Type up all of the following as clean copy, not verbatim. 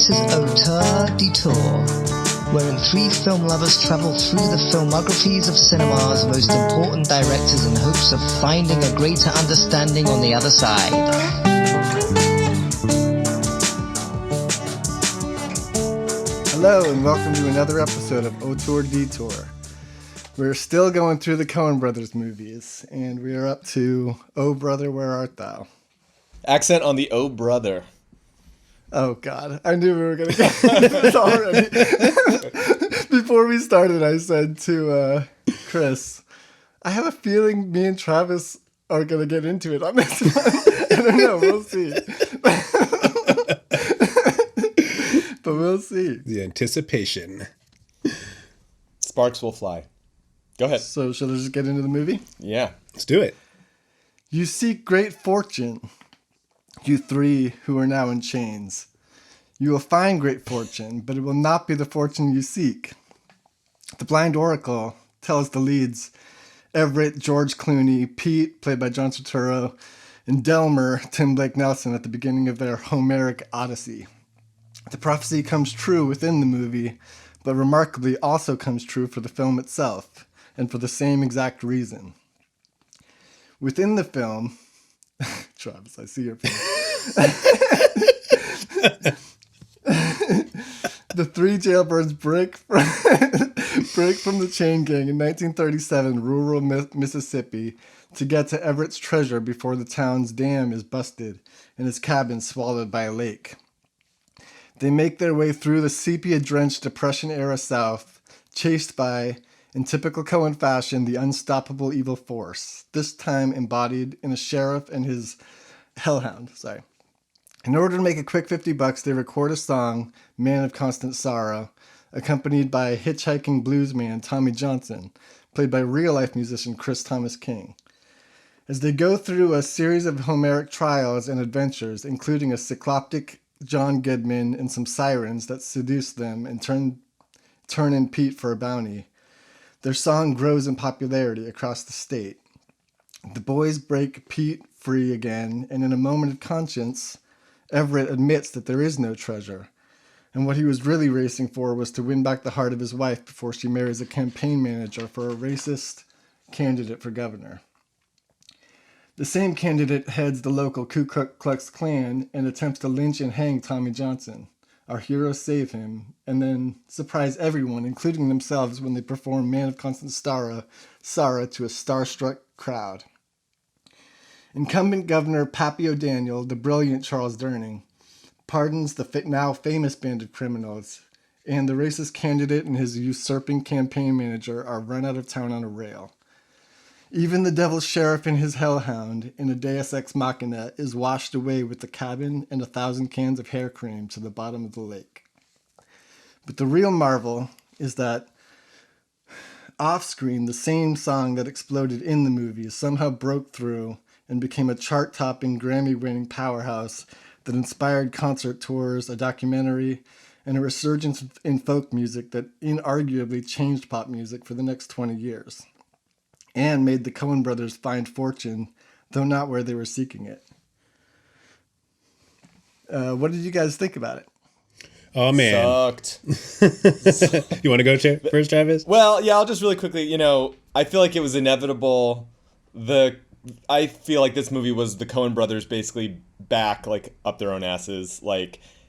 This is Auteur Detour, wherein three film lovers travel through the filmographies of cinema's most important directors in hopes of finding a greater understanding on the other side. Hello and welcome to another episode of Auteur Detour. We're still going through the Coen Brothers movies, and we are up to Oh Brother, Where Art Thou? Accent on the Oh Brother. Oh God, I knew we were going to get this already. Before we started, I said to Chris, I have a feeling me and Travis are going to get into it on this one. I don't know, we'll see. But we'll see. The anticipation. Sparks will fly. Go ahead. So shall I just get into the movie? Yeah. Let's do it. You seek great fortune, you three who are now in chains. You will find great fortune, but it will not be the fortune you seek. The blind oracle tells the leads, Everett, George Clooney, Pete, played by John Turturro, and Delmer, Tim Blake Nelson, at the beginning of their Homeric Odyssey. The prophecy comes true within the movie, but remarkably also comes true for the film itself, and for the same exact reason. Within the film, Travis, I see your face. The three jailbirds break from the chain gang in 1937 rural Mississippi to get to Everett's treasure before the town's dam is busted and his cabin swallowed by a lake. They make their way through the sepia-drenched Depression-era South, chased by, in typical Coen fashion, the unstoppable evil force, this time embodied in a sheriff and his hellhound. In order to make a quick $50, they record a song, Man of Constant Sorrow, accompanied by hitchhiking bluesman Tommy Johnson, played by real-life musician Chris Thomas King. As they go through a series of Homeric trials and adventures, including a cycloptic John Goodman and some sirens that seduce them and turn in Pete for a bounty, their song grows in popularity across the state. The boys break Pete free again, and in a moment of conscience, Everett admits that there is no treasure, and what he was really racing for was to win back the heart of his wife before she marries a campaign manager for a racist candidate for governor. The same candidate heads the local Ku Klux Klan and attempts to lynch and hang Tommy Johnson. Our heroes save him, and then surprise everyone, including themselves, when they perform Man of Constant Sorrow to a starstruck crowd. Incumbent Governor Pappy O'Daniel, the brilliant Charles Durning, pardons the now famous band of criminals, and the racist candidate and his usurping campaign manager are run out of town on a rail. Even the devil's sheriff and his hellhound, in a deus ex machina, is washed away with the cabin and 1,000 cans of hair cream to the bottom of the lake. But the real marvel is that off-screen, the same song that exploded in the movie somehow broke through and became a chart-topping, Grammy-winning powerhouse that inspired concert tours, a documentary, and a resurgence in folk music that inarguably changed pop music for the next 20 years. And made the Coen Brothers find fortune, though not where they were seeking it. What did you guys think about it? Oh, man. Sucked. You want to go first, Travis? Well, yeah, I'll just really quickly, I feel like it was inevitable. I feel like this movie was the Coen Brothers basically back, up their own asses.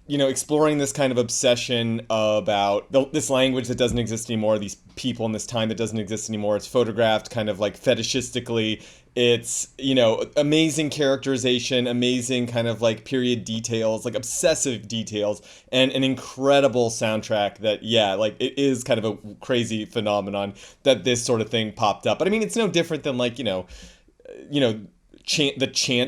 Exploring this kind of obsession about this language that doesn't exist anymore, these people in this time that doesn't exist anymore. It's photographed kind of fetishistically. It's, amazing characterization, amazing kind of period details, obsessive details, and an incredible soundtrack that, it is kind of a crazy phenomenon that this sort of thing popped up. But I mean, it's no different than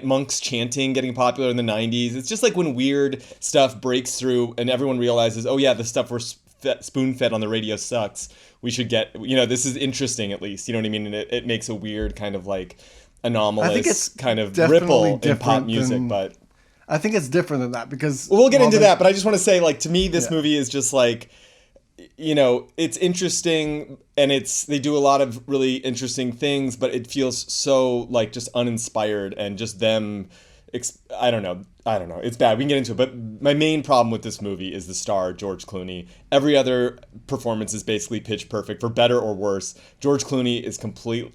monks chanting getting popular in the 90s. It's just when weird stuff breaks through and everyone realizes, oh yeah, the stuff we're spoon-fed on the radio sucks. We should get, this is interesting at least, you know what I mean? And it makes a weird kind of anomalous kind of ripple in pop music, but I think it's different than that because... Well, we'll get into that, but I just want to say, to me, this movie is just it's interesting and they do a lot of really interesting things, but it feels so just uninspired and just them I don't know. It's bad. We can get into it. But my main problem with this movie is the star, George Clooney. Every other performance is basically pitch perfect, for better or worse. George Clooney is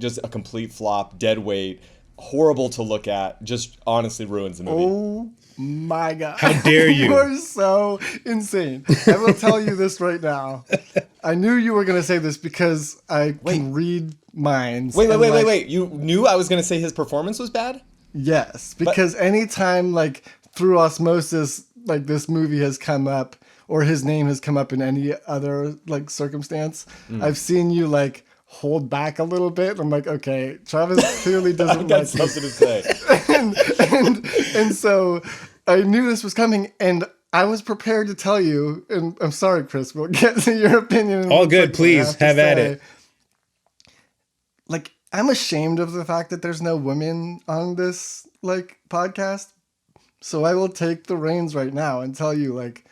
just a complete flop, dead weight, horrible to look at, just honestly ruins the movie. Oh my God. How dare you? You are so insane. I will tell you this right now. I knew you were going to say this because I can read minds. Wait. You knew I was going to say his performance was bad? Yes, because anytime, like, through osmosis, like, this movie has come up, or his name has come up in any other, like, circumstance, I've seen you, like, hold back a little bit. I'm like, okay, Travis clearly doesn't I've got like something this. to say. And so I knew this was coming, and I was prepared to tell you, and I'm sorry, Chris, we'll get to your opinion. In All one good, second. please, have at it. Like, I'm ashamed of the fact that there's no women on this, like, podcast. So I will take the reins right now and tell you, like,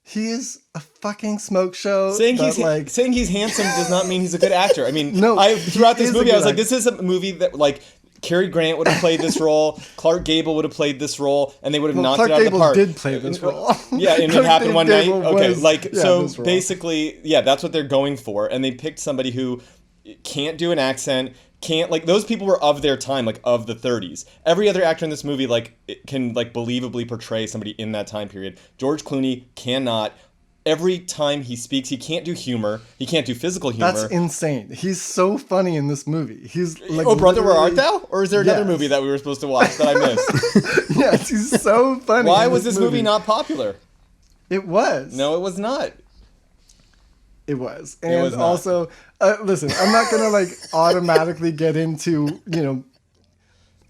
he is a fucking smoke show. Saying that, he's handsome does not mean he's a good actor. I mean, No, throughout he this is a movie, I was good like, this is a movie that, like, Cary Grant would have played this role, Clark Gable would have played this role, and they would have knocked Clark it out of Gable the park. did play this role. Yeah, and it Clark happened one night. Gable Okay, was- like, yeah, so this role. basically, yeah, that's what they're going for, and they picked somebody who can't do an accent, can't, like, those people were of their time, like, of the 30s. Every other actor in this movie, like, can, like, believably portray somebody in that time period. George Clooney cannot. Every time he speaks, he can't do humor. He can't do physical humor. That's insane. He's so funny in this movie. He's like, Oh, Brother, Where Art literally- Thou? Or is there another Yes. movie that we were supposed to watch that I missed? Yes, he's so funny. Why in was this movie not popular? It was. No, it was not. It was. And was not. also, listen, I'm not going to, like, automatically get into, you know,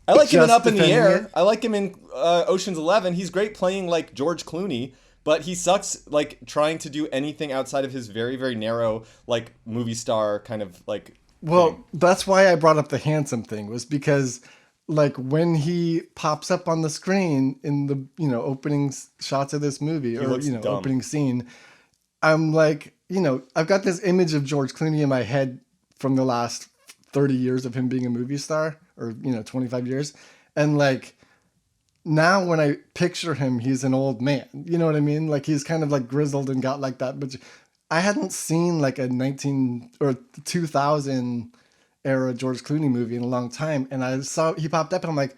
I like him in Just Up in the defending Air. it. I like him in Ocean's 11. He's great playing like George Clooney, but he sucks like trying to do anything outside of his very, very narrow like movie star kind of like. well, thing. that's why I brought up the handsome thing, was because, like, when he pops up on the screen in the, you know, opening shots of this movie, or, looks you know, dumb. opening scene, I'm like, you know, I've got this image of George Clooney in my head from the last 30 years of him being a movie star, or, you know, 25 years. And, like, now when I picture him, he's an old man. You know what I mean? Like, he's kind of, like, grizzled and got like that. But I hadn't seen, like, a 19 or 2000 era George Clooney movie in a long time. And I saw he popped up and I'm like,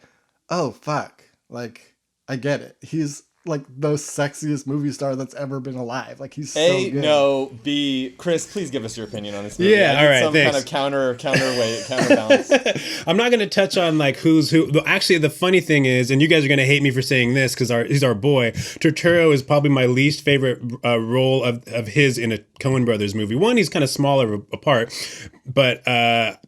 oh, fuck. Like, I get it. He's like the sexiest movie star that's ever been alive. Like, he's so A, good. no. B, Chris, please give us your opinion on this movie. Yeah, I need all right, some thanks. kind of counterbalance. I'm not going to touch on like who's who. Actually, the funny thing is, and you guys are going to hate me for saying this because he's our boy. Turturro is probably my least favorite role of his in a Coen Brothers movie. One, he's kind of smaller apart, but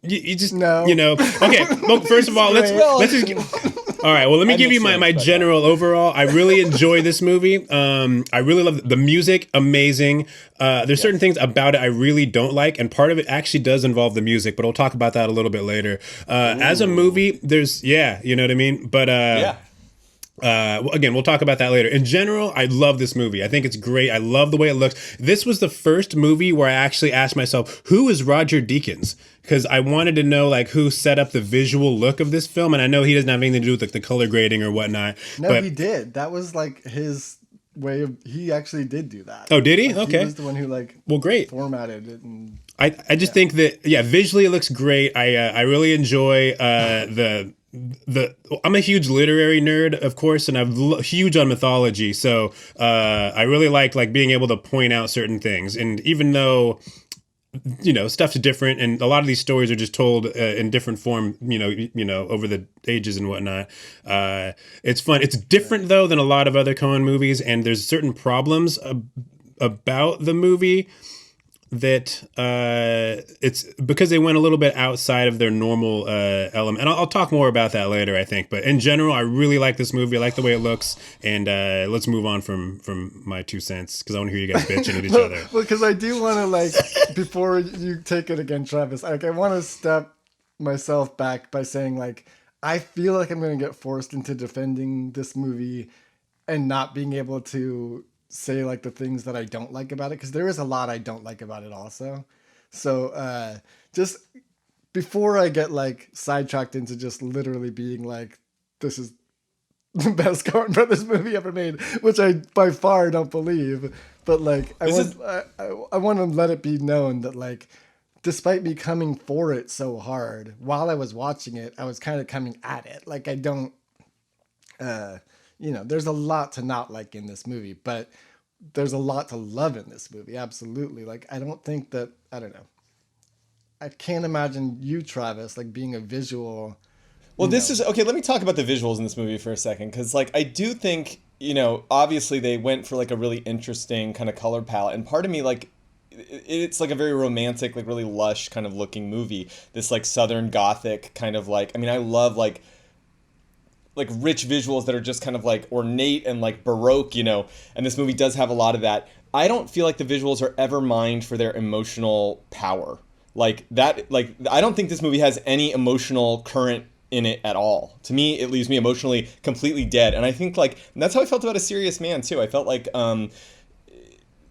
you just No. you know. Okay, well, first of all, let's just. All right, well, let me give you my general overall. I really enjoy this movie. I really love the music, amazing. There's certain things about it I really don't like, and part of it actually does involve the music, but I'll talk about that a little bit later. As a movie, you know what I mean? But Yeah. again, we'll talk about that later. In general, I love this movie. I think it's great. I love the way it looks. This was the first movie where I actually asked myself, who is Roger Deakins? Because I wanted to know like who set up the visual look of this film, and I know he doesn't have anything to do with like the color grading or whatnot. No, but he did. That was like his way of, he actually did do that. oh, did he? Like, Okay. He was the one who like Well, great. formatted it. And I just think that visually it looks great. I really enjoy the I'm a huge literary nerd, of course, and I'm huge on mythology. So I really like being able to point out certain things, and even though stuff's different, and a lot of these stories are just told in different form, over the ages and whatnot. It's fun. It's different though than a lot of other Coen movies, and there's certain problems about the movie that it's because they went a little bit outside of their normal element. And I'll talk more about that later, I think. But in general, I really like this movie. I like the way it looks. And let's move on from my 2 cents because I want to hear you guys bitching at each other. Well, because I do want to, like, before you take it again, Travis, like, I want to step myself back by saying, like, I feel like I'm going to get forced into defending this movie and not being able to say like the things that I don't like about it, because there is a lot I don't like about it also. So just before I get like sidetracked into just literally being like, this is the best Coen Brothers movie ever made, which I by far don't believe. But like, I want to let it be known that like, despite me coming for it so hard, while I was watching it, I was kind of coming at it. Like I don't, there's a lot to not like in this movie, but there's a lot to love in this movie. Absolutely. Like, I don't think that, I don't know. I can't imagine you, Travis, like being a visual. Well, this is okay. Let me talk about the visuals in this movie for a second, because like I do think obviously they went for like a really interesting kind of color palette, and part of me like it's like a very romantic, like really lush kind of looking movie. This like Southern Gothic kind of like. I mean, I love like rich visuals that are just kind of like ornate and like Baroque, and this movie does have a lot of that. I don't feel like the visuals are ever mined for their emotional power. Like that, like I don't think this movie has any emotional current in it at all. To me, it leaves me emotionally completely dead. And I think like that's how I felt about A Serious Man too. I felt like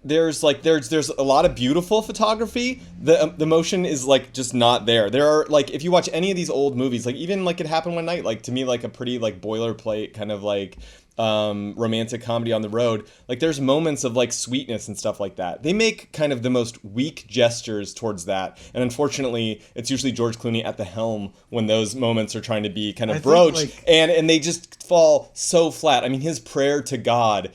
there's a lot of beautiful photography. The emotion is like just not there. There are like, if you watch any of these old movies, like even like It Happened One Night, like to me like a pretty like boilerplate kind of like romantic comedy on the road, like there's moments of like sweetness and stuff like that. They make kind of the most weak gestures towards that, and unfortunately it's usually George Clooney at the helm when those moments are trying to be kind of broached, and they just fall so flat. I mean, his prayer to God,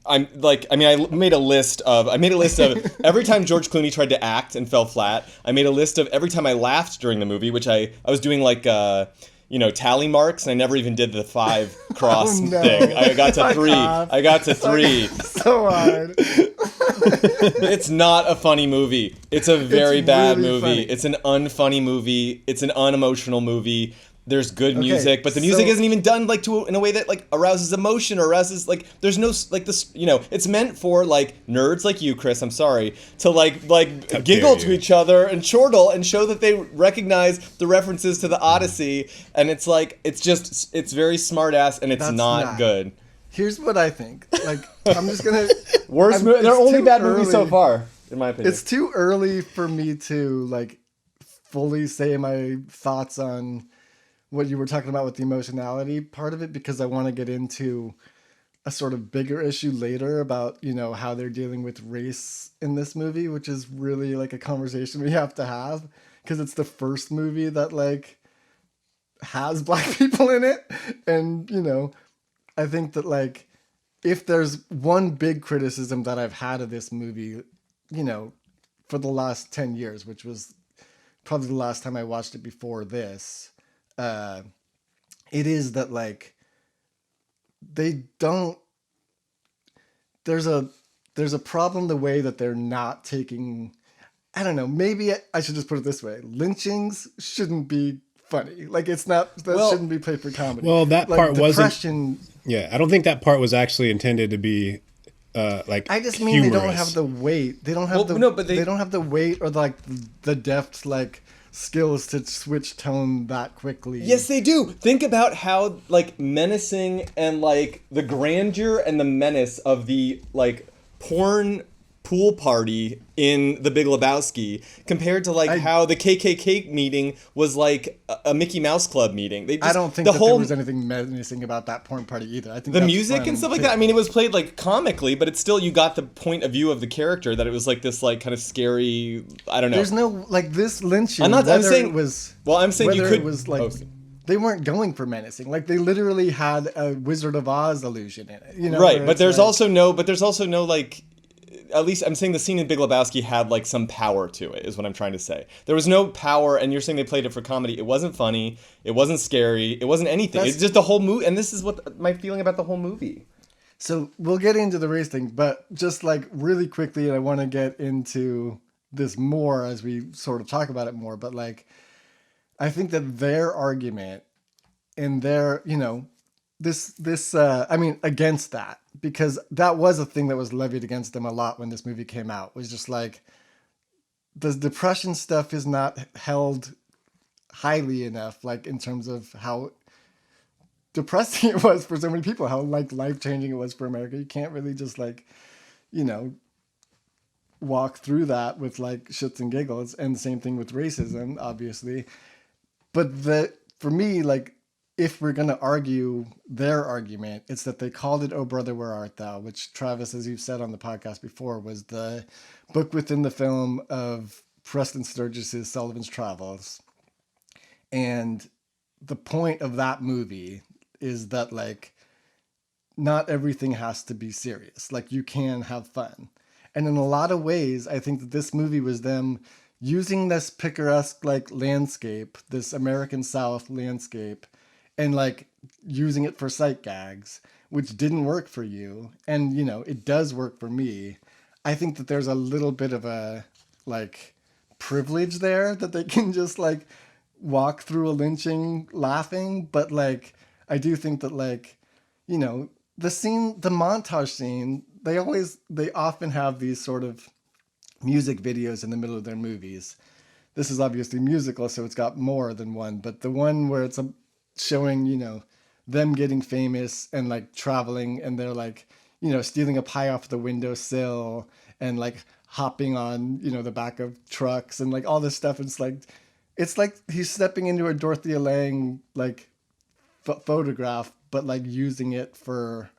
I made a list of every time George Clooney tried to act and fell flat. I made a list of every time I laughed during the movie, which I was doing like tally marks, and I never even did the 5 cross thing. I got to 3. I got to 3. So hard. It's not a funny movie. It's a very bad really movie. funny. It's an unfunny movie. It's an unemotional movie. There's good music, but the music isn't even done like in a way that like arouses emotion or arouses like there's no like this, it's meant for like nerds like you, Chris, I'm sorry, to like giggle to each other and chortle and show that they recognize the references to the Odyssey, and it's like it's very smart ass, and it's not good. Here's what I think. Like I'm just going to they're only bad movies so far, in my opinion. It's too early for me to like fully say my thoughts on what you were talking about with the emotionality part of it, because I want to get into a sort of bigger issue later about, how they're dealing with race in this movie, which is really like a conversation we have to have, because it's the first movie that like has black people in it. And, I think that like, if there's one big criticism that I've had of this movie, for the last 10 years, which was probably the last time I watched it before this, it is that like they don't. There's a problem the way that they're not taking. I don't know. Maybe I should just put it this way: lynchings shouldn't be funny. Like it's not. Shouldn't be played for comedy. Well, that like, part depression, wasn't. Yeah, I don't think that part was actually intended to be. I just mean humorous. They don't have the weight. They don't have they don't have the weight or like the depth like skills to switch tone that quickly. Yes, they do. Think about how like menacing and like the grandeur and the menace of the like porn pool party in The Big Lebowski compared to like how the KKK meeting was like a Mickey Mouse Club meeting. I don't think there was anything menacing about that porn party either. I think the music and stuff like that. I mean, it was played like comically, but it's still, you got the point of view of the character that it was like this like kind of scary. I don't know. There's no like this lynching. I'm saying it was. Well, I'm saying you could. It was like. They weren't going for menacing. Like they literally had a Wizard of Oz illusion in it. Right, but there's also no like. At least I'm saying the scene in Big Lebowski had like some power to it, is what I'm trying to say. There was no power, and you're saying they played it for comedy. It wasn't funny. It wasn't scary. It wasn't anything. It's just the whole movie, and this is what my feeling about the whole movie. So we'll get into the race thing, but just like really quickly, and I want to get into this more as we sort of talk about it more, but like, I think that their argument and their, against that, because that was a thing that was levied against them a lot when this movie came out, was just like the depression stuff is not held highly enough, like in terms of how depressing it was for so many people, how like life-changing it was for America. You can't really just like, walk through that with like shits and giggles, and the same thing with racism, obviously. But for me, like if we're going to argue their argument, it's that they called it Oh Brother, Where Art Thou, which, Travis, as you've said on the podcast before, was the book within the film of Preston Sturges's Sullivan's Travels. And the point of that movie is that, like, not everything has to be serious. Like, you can have fun. And in a lot of ways, I think that this movie was them using this picturesque, like, landscape, this American South landscape, and, like, using it for sight gags, which didn't work for you. And, you know, it does work for me. I think that there's a little bit of a, like, privilege there that they can just, like, walk through a lynching laughing. But, like, I do think that, like, you know, the montage scene, they often have these sort of music videos in the middle of their movies. This is obviously musical, so it's got more than one, but the one where it's showing, you know, them getting famous and, like, traveling, and they're, like, you know, stealing a pie off the windowsill and, like, hopping on, you know, the back of trucks and, like, all this stuff. It's like he's stepping into a Dorothea Lange, like, photograph, but, like, using it for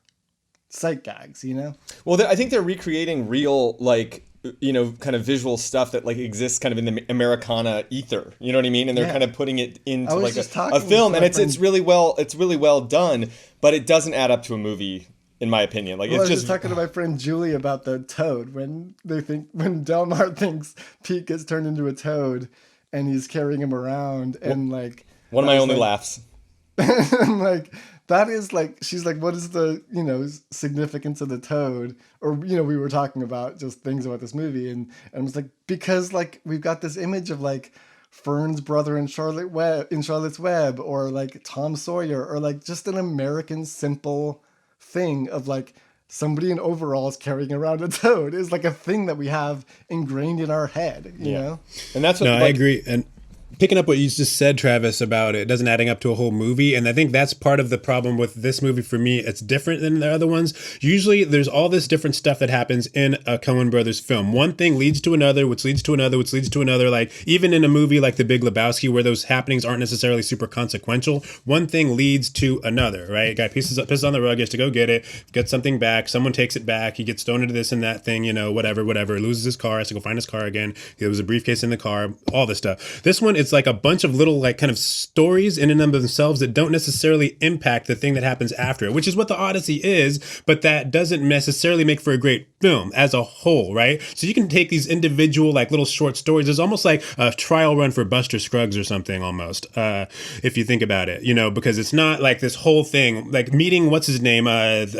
sight gags, you know? Well, I think they're recreating real, like, you know, kind of visual stuff that, like, exists kind of in the Americana ether. You know what I mean? And they're kind of putting it into, like, a film, and it's really well done, but it doesn't add up to a movie, in my opinion. Like, well, it's I was just talking to my friend Julie about the toad when Delmar thinks Pete gets turned into a toad and he's carrying him around, and, like, one of my only laughs. And, like, that is, like, she's like, what is the, you know, significance of the toad? Or, you know, we were talking about just things about this movie, and I was like, because, like, we've got this image of, like, Fern's brother in Charlotte's Web, or, like, Tom Sawyer, or, like, just an American simple thing of, like, somebody in overalls carrying around a toad is, like, a thing that we have ingrained in our head, you know? And that's what, no, like, I agree. And picking up what you just said, Travis, about it doesn't adding up to a whole movie. And I think that's part of the problem with this movie for me. It's different than the other ones. Usually there's all this different stuff that happens in a Coen Brothers film. One thing leads to another, which leads to another, which leads to another. Like, even in a movie like The Big Lebowski, where those happenings aren't necessarily super consequential, one thing leads to another, right? Guy pisses on the rug, he has to go get it, gets something back, someone takes it back, he gets thrown into this and that thing, you know, whatever, loses his car, has to go find his car again. There was a briefcase in the car, all this stuff. This one, it's like a bunch of little, like, kind of stories in and of themselves that don't necessarily impact the thing that happens after it, which is what the Odyssey is, but that doesn't necessarily make for a great film as a whole, right? So you can take these individual, like, little short stories. It's almost like a trial run for Buster Scruggs or something, almost, if you think about it, you know, because it's not like this whole thing, like meeting, what's his name, the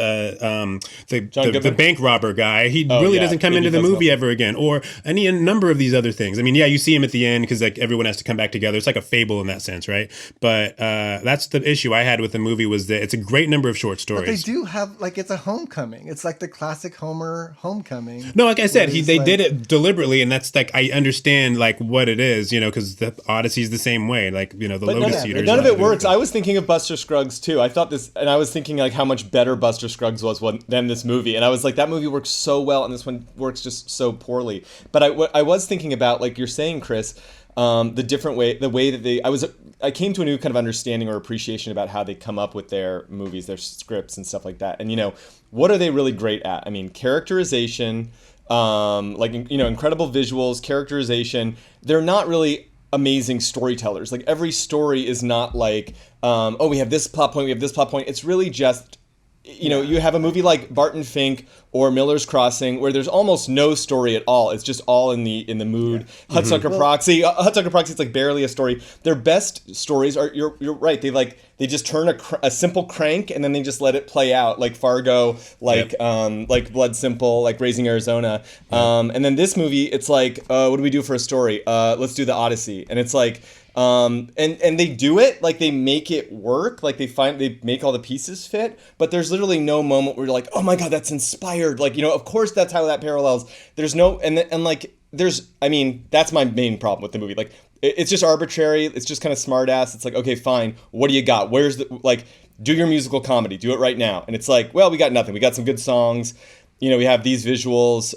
bank robber guy. He doesn't come into the movie ever again, or a number of these other things. I mean, yeah, you see him at the end because, like, everyone has to come back together. It's like a fable in that sense, right? But that's the issue I had with the movie, was that it's a great number of short stories. But they do have, like, it's a homecoming. It's like the classic Homer homecoming. No, like I said, they did it deliberately, and that's, like, I understand, like, what it is, you know, because the Odyssey's the same way, like, you know, the Lotus Eaters. None of it works. I was thinking of Buster Scruggs too. I thought this, and I was thinking, like, how much better Buster Scruggs was than this movie, and I was like, that movie works so well, and this one works just so poorly. But I was thinking about, like you're saying, Chris, the way that I came to a new kind of understanding or appreciation about how they come up with their movies, their scripts and stuff like that. And, you know, what are they really great at? I mean, characterization, like, you know, incredible visuals, characterization. They're not really amazing storytellers. Like, every story is not like, we have this plot point, we have this plot point. It's really just, you know, you have a movie like Barton Fink or Miller's Crossing where there's almost no story at all. It's just all in the mood. Yeah. Hudsucker Proxy. Hudsucker Proxy is like barely a story. Their best stories are, you're right. They just turn a simple crank and then they just let it play out, like Fargo, like Blood Simple, like Raising Arizona. And then this movie, it's like, what do we do for a story? Let's do the Odyssey. And it's like, and they do it, like, they make it work, like they make all the pieces fit, but there's literally no moment where you're like, oh my god, that's inspired, like, you know, of course that's how that parallels. There's no, and like, there's, I mean, that's my main problem with the movie. Like, it's just arbitrary, it's just kind of smart ass. It's like, okay, fine, what do you got? Where's the, like, do your musical comedy, do it right now. And it's like, well, we got nothing, we got some good songs. we have these visuals.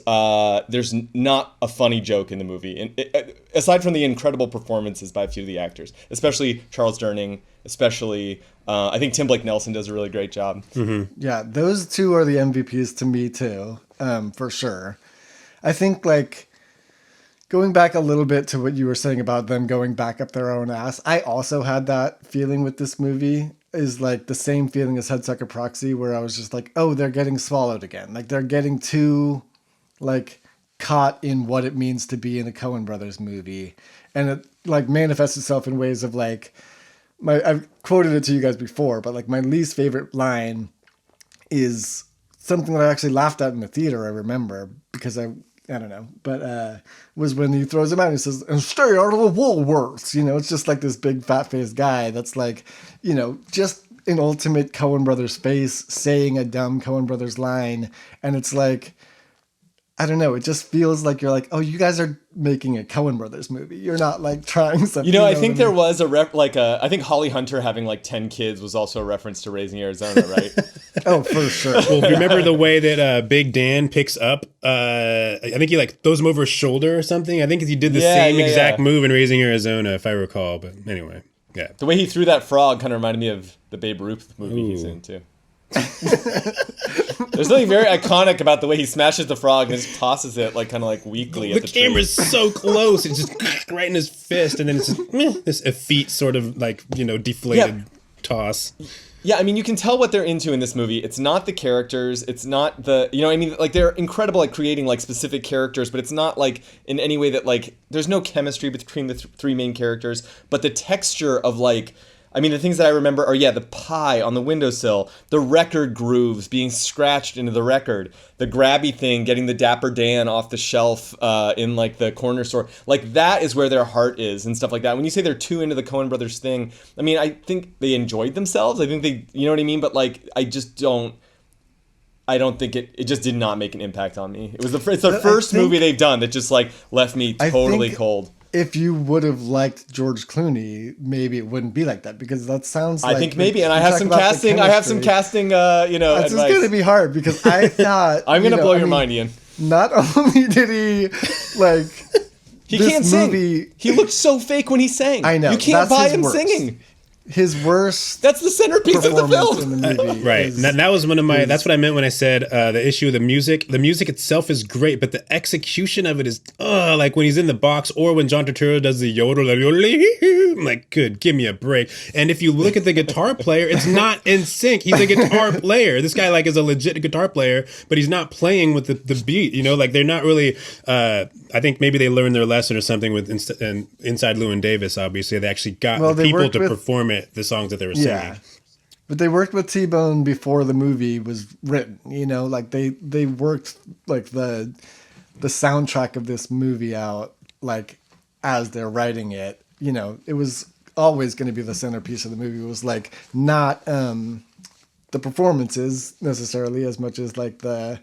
There's not a funny joke in the movie, and aside from the incredible performances by a few of the actors, especially Charles Durning, especially I think Tim Blake Nelson does a really great job. Mm-hmm. Yeah, those two are the MVPs to me too, for sure. I think like going back a little bit to what you were saying about them going back up their own ass, I also had that feeling with this movie. Is like the same feeling as Headsucker Proxy, where I was just like, oh, they're getting swallowed again. Like they're getting too like caught in what it means to be in a Coen Brothers movie. And it like manifests itself in ways of like I've quoted it to you guys before, but like my least favorite line is something that I actually laughed at in the theater, I remember, because I don't know, but was when he throws him out and he says, and stay out of the Woolworths. It's just like this big fat-faced guy that's like, just an ultimate Coen Brothers face saying a dumb Coen Brothers line. And it's like, I don't know, it just feels like you're like, oh, you guys are making a Coen Brothers movie. You're not like trying something. I think there was I think Holly Hunter having like 10 kids was also a reference to Raising Arizona, right? Oh, for sure. Well, remember the way that Big Dan picks up? I think he like throws him over his shoulder or something. I think he did the same exact move in Raising Arizona, if I recall. But anyway, yeah. The way he threw that frog kind of reminded me of the Babe Ruth movie he's in too. There's something very iconic about the way he smashes the frog and just tosses it like kind of like weakly. The camera's so close, it's just right in his fist, and then it's just this effete sort of like deflated toss. Yeah, I mean, you can tell what they're into in this movie. It's not the characters. It's not the, like they're incredible at creating like specific characters, but it's not like in any way that like there's no chemistry between the three main characters. But the texture of like, the things that I remember are, the pie on the windowsill, the record grooves being scratched into the record, the grabby thing getting the Dapper Dan off the shelf in, like, the corner store. Like, that is where their heart is and stuff like that. When you say they're too into the Coen Brothers thing, I think they enjoyed themselves. I think they, you know what I mean? But, like, I don't think it just did not make an impact on me. It's the first movie they've done that just, like, left me totally cold. If you would have liked George Clooney, maybe it wouldn't be like that, because that sounds like... I think maybe, and I have some casting, That's advice. just going to be hard, because I thought... I'm going to blow your mind, Ian. Not only did he, like... He can't sing. He looked so fake when he sang. I know. You can't buy him singing. His worst. That's the centerpiece of the film. In the movie right. That was one of my. That's what I meant when I said the issue of the music. The music itself is great, but the execution of it is like when he's in the box or when John Turturro does the yodel. I'm like, good, give me a break. And if you look at the guitar player, it's not in sync. He's a guitar player. This guy like is a legit guitar player, but he's not playing with the beat. Like they're not really. I think maybe they learned their lesson or something with Inside Llewyn Davis. Obviously, they actually got the people to perform the songs that they were singing. Yeah. But they worked with T-Bone before the movie was written, like they worked like the soundtrack of this movie out, like as they're writing it, it was always going to be the centerpiece of the movie. It was like not the performances necessarily as much as like the,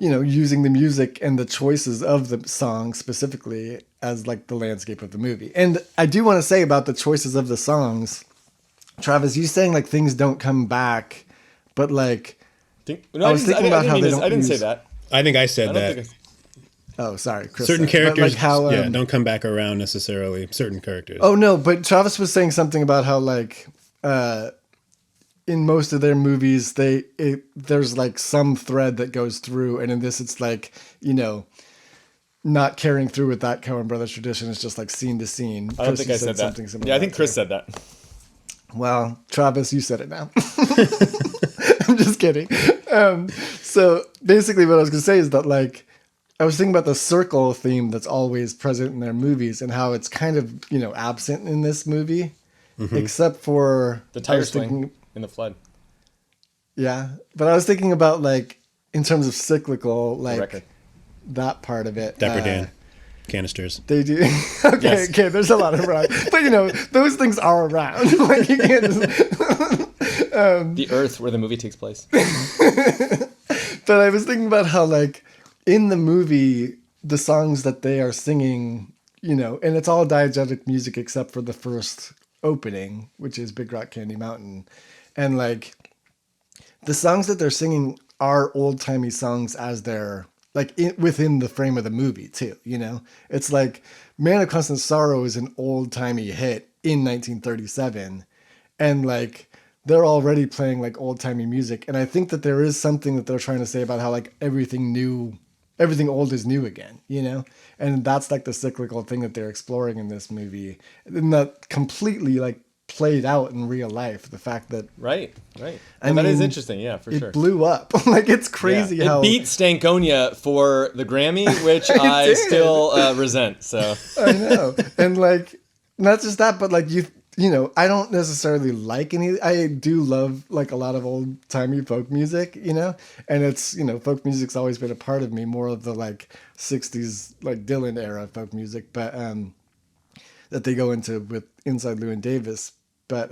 using the music and the choices of the song specifically as like the landscape of the movie. And I do want to say about the choices of the songs, Travis, you saying like things don't come back, but like I was thinking about how they don't. I didn't say that. I think I said that. Oh, sorry, Chris. Certain characters, don't come back around necessarily. Certain characters. Oh no, but Travis was saying something about how like in most of their movies there's like some thread that goes through, and in this it's like not carrying through with that Coen Brothers tradition. It's just like scene to scene. I don't think I said that. Yeah, I think Chris said that. Well, Travis, you said it now. I'm just kidding. So basically what I was going to say is that like, I was thinking about the circle theme that's always present in their movies and how it's kind of, absent in this movie, except for the tire swing in the flood. Yeah. But I was thinking about like, in terms of cyclical, like that part of it. Dapper Dan. Canisters. They do. Okay, there's a lot of around. But, those things are around. Like, you can't just... the Earth where the movie takes place. But I was thinking about how, like, in the movie, the songs that they are singing, and it's all diegetic music except for the first opening, which is Big Rock Candy Mountain. And, like, the songs that they're singing are old timey songs as they're like within the frame of the movie too. You know, it's like Man of Constant Sorrow is an old timey hit in 1937, and like they're already playing like old timey music. And I think that there is something that they're trying to say about how like everything old is new again, you know? And that's like the cyclical thing that they're exploring in this movie. And that completely like played out in real life. The fact that Right. I That is mean, interesting, yeah, for sure. it blew up. Like it's crazy Yeah. how It beat Stankonia for the Grammy, which It I did. still resent. So I know. And like not just that, but like you know, I don't necessarily like any. I do love like a lot of old timey folk music, you know, and it's, you know, folk music's always been a part of me, more of the like 60s like Dylan era folk music, but that they go into with Inside Llewyn Davis. But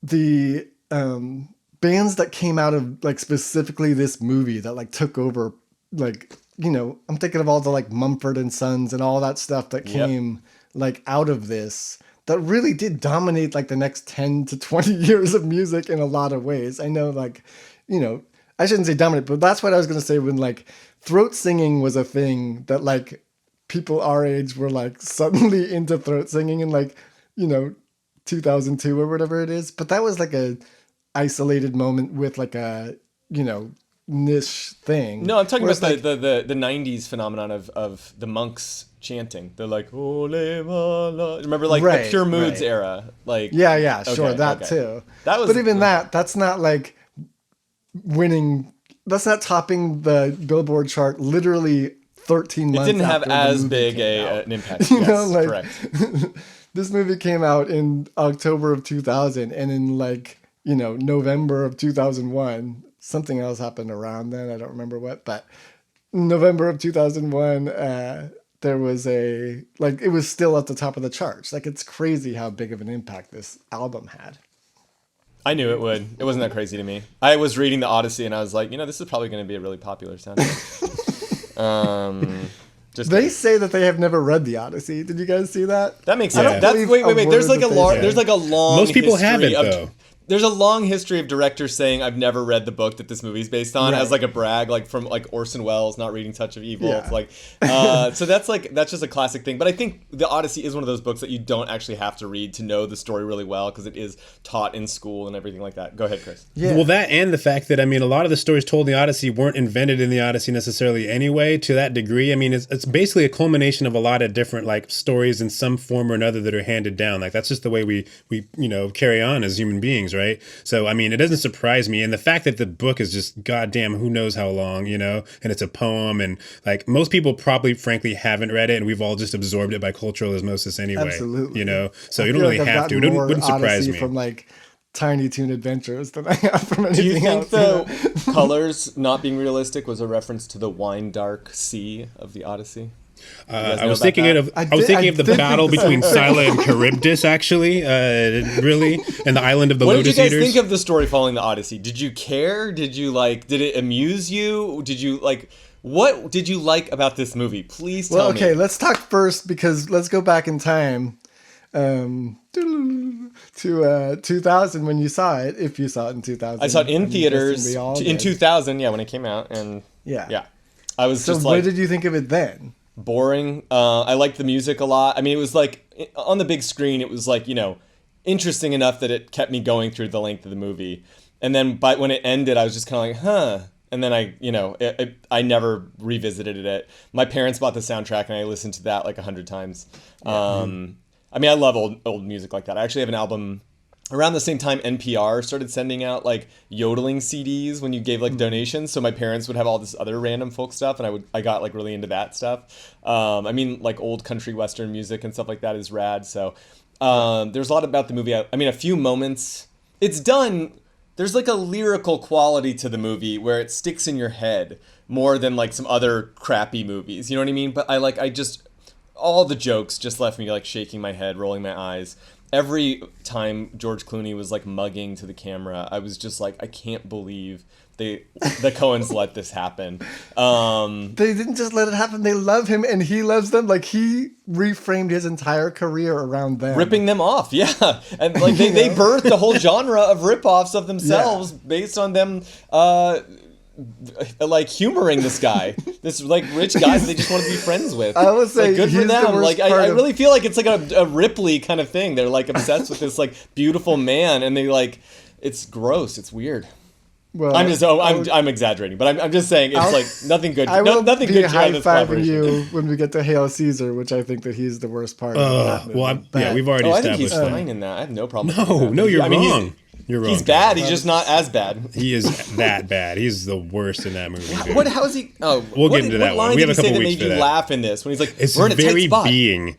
the bands that came out of like specifically this movie that like took over, like, you know, I'm thinking of all the like Mumford and Sons and all that stuff that came like out of this, that really did dominate like the next 10 to 20 years of music in a lot of ways. I know, like, you know, I shouldn't say dominate, but that's what I was going to say when like throat singing was a thing that like people our age were like suddenly into throat singing in like, you know, 2002 or whatever it is. But that was like a isolated moment with like a, you know, niche thing. no, I'm talking Whereas, about like, the 90s phenomenon of the monks chanting. They're like, Ole, la. Remember, like Right, the Pure Moods right. era, like yeah, sure, Okay, that okay. too. That was, But even that's not like winning. That's not topping the Billboard chart. Literally 13 it months. didn't have after the as movie big came out. an impact. You Yes, know, like correct. this movie came out in October of 2000, and in like, you know, November of 2001, something else happened around then. I don't remember what, but November of 2001, there was a like it was still at the top of the charts. Like it's crazy how big of an impact this album had. I knew it would. It wasn't that crazy to me. I was reading the Odyssey and I was like, you know, this is probably going to be a really popular soundtrack. Just They kidding. say that they have never read the Odyssey. Did you guys see that? That makes I sense. don't That's believe wait. a There's word like a that they long. say. There's like a long. Most people history haven't, of, though. There's a long history of directors saying I've never read the book that this movie's based on, Right. as like a brag, like from like Orson Welles not reading Touch of Evil. Yeah. It's like, so that's just a classic thing. But I think the Odyssey is one of those books that you don't actually have to read to know the story really well, because it is taught in school and everything like that. Go ahead, Chris. Yeah. Well, that and the fact that, I mean, a lot of the stories told in the Odyssey weren't invented in the Odyssey necessarily anyway, to that degree. I mean, it's basically a culmination of a lot of different like stories in some form or another that are handed down. Like that's just the way we you know, carry on as human beings, right? So, I mean, it doesn't surprise me. And the fact that the book is just goddamn who knows how long, you know, and it's a poem, and like most people probably frankly haven't read it, and we've all just absorbed it by cultural osmosis anyway. Absolutely. You know, so I you don't feel really like I've have to. It gotten more wouldn't surprise Odyssey me. from like Tiny Toon Adventures than I have from Do you anything think else. the colors not being realistic was a reference to the wine dark sea of the Odyssey? I was thinking of I I was thinking of the did battle think the between Scylla and Charybdis, actually, really, and the island of the What did Lotus you guys Eaters. think of the story following the Odyssey? Did you care? Did you like? Did it amuse you? Did you like? What did you like about this movie? Please tell Well, okay, me. let's talk first because let's go back in time to 2000 when you saw it, if you saw it in 2000. I saw it in I'm theaters guessing we all in did. 2000. Yeah, when it came out, and Yeah. I was So just what like did you think of it then? boring. I liked the music a lot. I mean, it was like on the big screen. It was like, you know, interesting enough that it kept me going through the length of the movie. And then, when it ended, I was just kind of like, huh. And then I never revisited it. My parents bought the soundtrack, and I listened to that like 100 times. I mean, I love old music like that. I actually have an album. Around the same time, NPR started sending out like yodeling CDs when you gave like donations. So my parents would have all this other random folk stuff, and I got like really into that stuff. I mean, like old country western music and stuff like that is rad. So there's a lot about the movie. I mean, a few moments. It's done. There's like a lyrical quality to the movie where it sticks in your head more than like some other crappy movies. You know what I mean? But all the jokes just left me like shaking my head, rolling my eyes. every time George Clooney was like mugging to the camera, I was just like, I can't believe the Coens let this happen. They didn't just let it happen. They love him and he loves them. Like, he reframed his entire career around them. Ripping them off, yeah. And like they birthed a whole genre of ripoffs of themselves based on them like humoring this guy, this like rich guy that they just want to be friends with. I would say like, good for he's them. the worst Like part I of- really feel like it's like a Ripley kind of thing. They're like obsessed with this like beautiful man, and they like it's gross. It's weird. Well, I'm exaggerating, but I'm just saying it's like nothing good. I will nothing be good about this high-fiving collaboration. you when we get to Hail Caesar, which I think that he's the worst part of that movie. Well, But- we've already Oh, I think he's established that. fine in that. I have no problem. with that. No, you're I mean, wrong. You're wrong. He's bad. He's just not as bad. He is that bad. He's the worst in that movie. Dude. What? How is he? Oh, We'll what, get into what that line one. We did have a he say couple that weeks made you for that. laugh in this? When he's like, It's "We're in a tight very spot." being.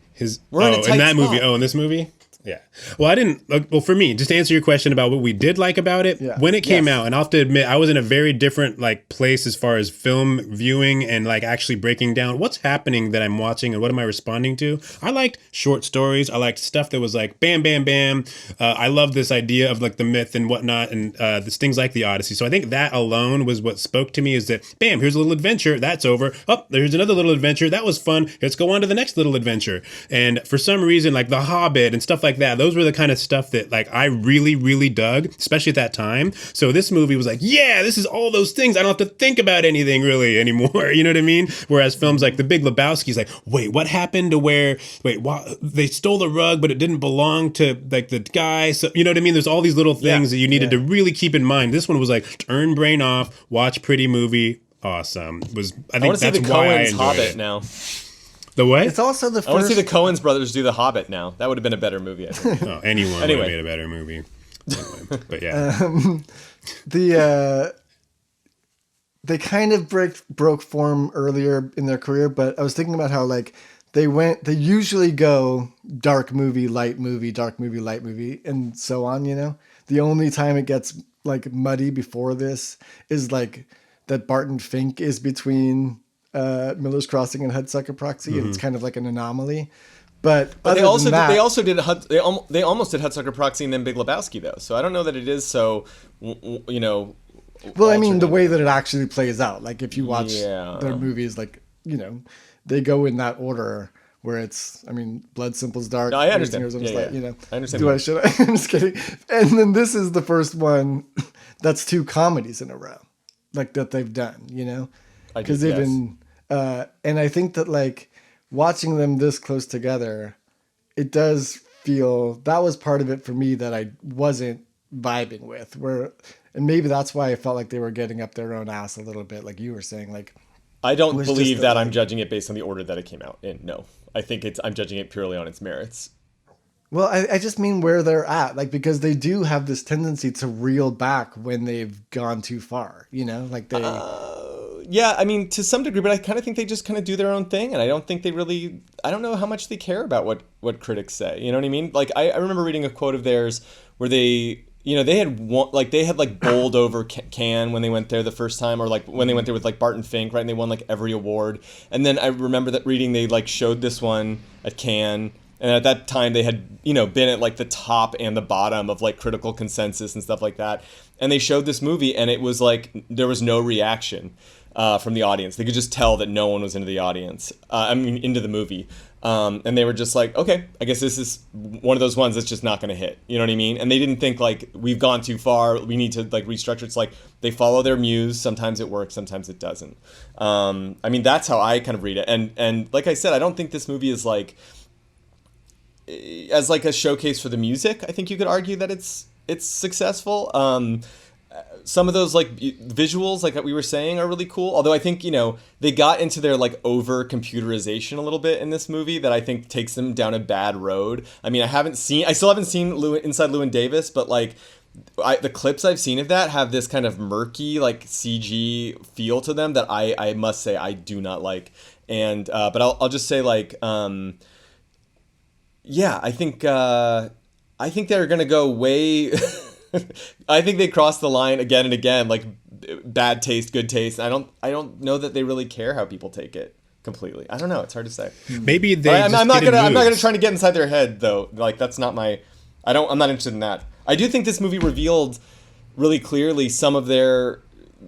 We're in a tight in that spot. movie. Oh, in this movie. Yeah. Well, I didn't. Well, for me, just to answer your question about what we did like about it, Yeah. when it came Yes. out, and I'll have to admit, I was in a very different like place as far as film viewing and like actually breaking down what's happening that I'm watching and what am I responding to. I liked short stories. I liked stuff that was like bam, bam, bam. I love this idea of like the myth and whatnot, and this things like the Odyssey. So I think that alone was what spoke to me. Is that bam? Here's a little adventure. That's over. Oh, there's another little adventure. That was fun. Let's go on to the next little adventure. And for some reason, like The Hobbit and stuff like that, those were the kind of stuff that like I really, really dug, especially at that time. So this movie was like, yeah, this is all those things. I don't have to think about anything really anymore. You know what I mean? Whereas films like The Big Lebowski is like, wait, what happened to where? Wait, they stole the rug, but it didn't belong to like the guy. So you know what I mean? There's all these little things that you needed to really keep in mind. This one was like, turn brain off, watch pretty movie. Awesome. I I think want to see that's the why I Coens enjoyed Hobbit it. now. The what? It's also the I want to first. see the Coens brothers do the Hobbit now. That would have been a better movie. I think. Oh, anyone would Anyway. have made a better movie. Anyway, but yeah. They kind of broke form earlier in their career, but I was thinking about how like they usually go dark movie, light movie, dark movie, light movie, and so on, you know? The only time it gets like muddy before this is like that Barton Fink is between Miller's Crossing and Hudsucker Proxy, and it's kind of like an anomaly. But But they other also than that, they also did they almost did Hudsucker Proxy and then Big Lebowski though. So I don't know that it is so you know. well, I mean, the alternate. way that it actually plays out, like if you watch Yeah. their movies, like, you know, they go in that order where it's, I mean, Blood Simple's dark. No, I understand. Arizona Yeah, Light, yeah. You know, I understand Do what I should? I'm just kidding. And then this is the first one that's two comedies in a row, like that they've done. You know, I do, because they've yes. been, and I think that like watching them this close together, it does feel that was part of it for me that I wasn't vibing with. And maybe that's why I felt like they were getting up their own ass a little bit, like you were saying, like. I don't was believe just that the- I'm judging it based on the order that it came out in. No, I think I'm judging it purely on its merits. Well, I just mean where they're at, like, because they do have this tendency to reel back when they've gone too far, you know, like they. Yeah, I mean, to some degree, but I kind of think they just kind of do their own thing, and I don't think they really. I don't know how much they care about what critics say. You know what I mean? Like, I remember reading a quote of theirs where they. You know, they had bowled over Cannes when they went there the first time, or like when they went there with like Barton Fink, right? And they won like every award. And then I remember that reading they like showed this one at Cannes, and at that time they had been at like the top and the bottom of like critical consensus and stuff like that. And they showed this movie, and it was like there was no reaction from the audience. They could just tell that no one was into the audience. Into the movie. And they were just like, okay, I guess this is one of those ones that's just not going to hit. You know what I mean? And they didn't think like we've gone too far. We need to like restructure. It's like they follow their muse. Sometimes it works. Sometimes it doesn't. I mean, that's how I kind of read it. And like I said, I don't think this movie is like as like a showcase for the music. I think you could argue that it's successful. Some of those like visuals, like we were saying, are really cool. Although I think they got into their like over computerization a little bit in this movie that I think takes them down a bad road. I mean, I still haven't seen Inside Llewyn Davis, but like the clips I've seen of that have this kind of murky like CG feel to them that I must say I do not like. And but I'll just say like yeah, I think they're gonna go way. I think they cross the line again and again, like bad taste, good taste. I don't know that they really care how people take it completely. I don't know. It's hard to say. Maybe they. I'm not gonna try to get inside their head though. Like that's not my I'm not interested in that. I do think this movie revealed really clearly some of their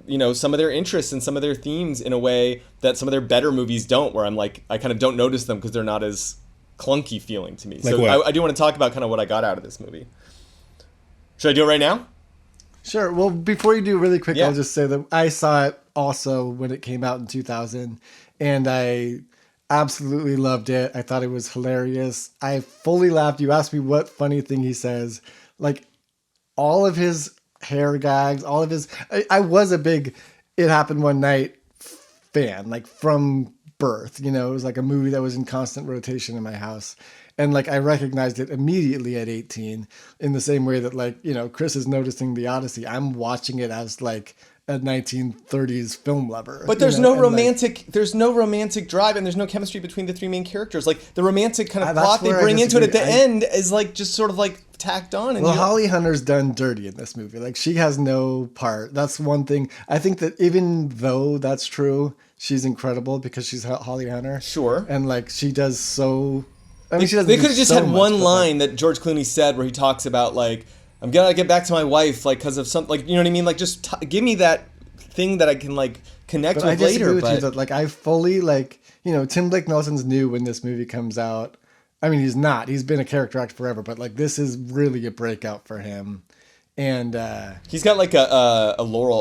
interests and some of their themes in a way that some of their better movies don't, where I'm like, I kind of don't notice them because they're not as clunky feeling to me. Like so what? I do want to talk about kind of what I got out of this movie. Should I do it right now? Sure. Well, before you do, really quick, Yeah. I'll just say that I saw it also when it came out in 2000, and I absolutely loved it. I thought it was hilarious. I fully laughed. You asked me what funny thing he says. Like, all of his hair gags, all of his... I was a big It Happened One Night fan, like, from birth. You know, it was like a movie that was in constant rotation in my house. And like I recognized it immediately at 18 in the same way that, like, you know, Chris is noticing The Odyssey. I'm watching it as like a 1930s film lover. But there's you know? no And, romantic there's no romantic drive, and there's no chemistry between the three main characters. Like the romantic kind of That's plot they where I bring into it at the disagree. end is like just sort of like tacked on. And Well, you- Holly Hunter's done dirty in this movie. Like, she has no part. That's one thing. I think that even though that's true, she's incredible because she's Holly Hunter. Sure. And like she does so. I mean, she doesn't They do could have just so had much, one but, like, line that George Clooney said where he talks about like, I'm gonna get back to my wife, like, because of something, like, you know what I mean? Like, just give me that thing that I can like connect But I with disagree later. with you But that, like, I fully, like, you know, Tim Blake Nelson's new when this movie comes out. I mean, he's not. He's been a character actor forever, but like this is really a breakout for him. And he's got like a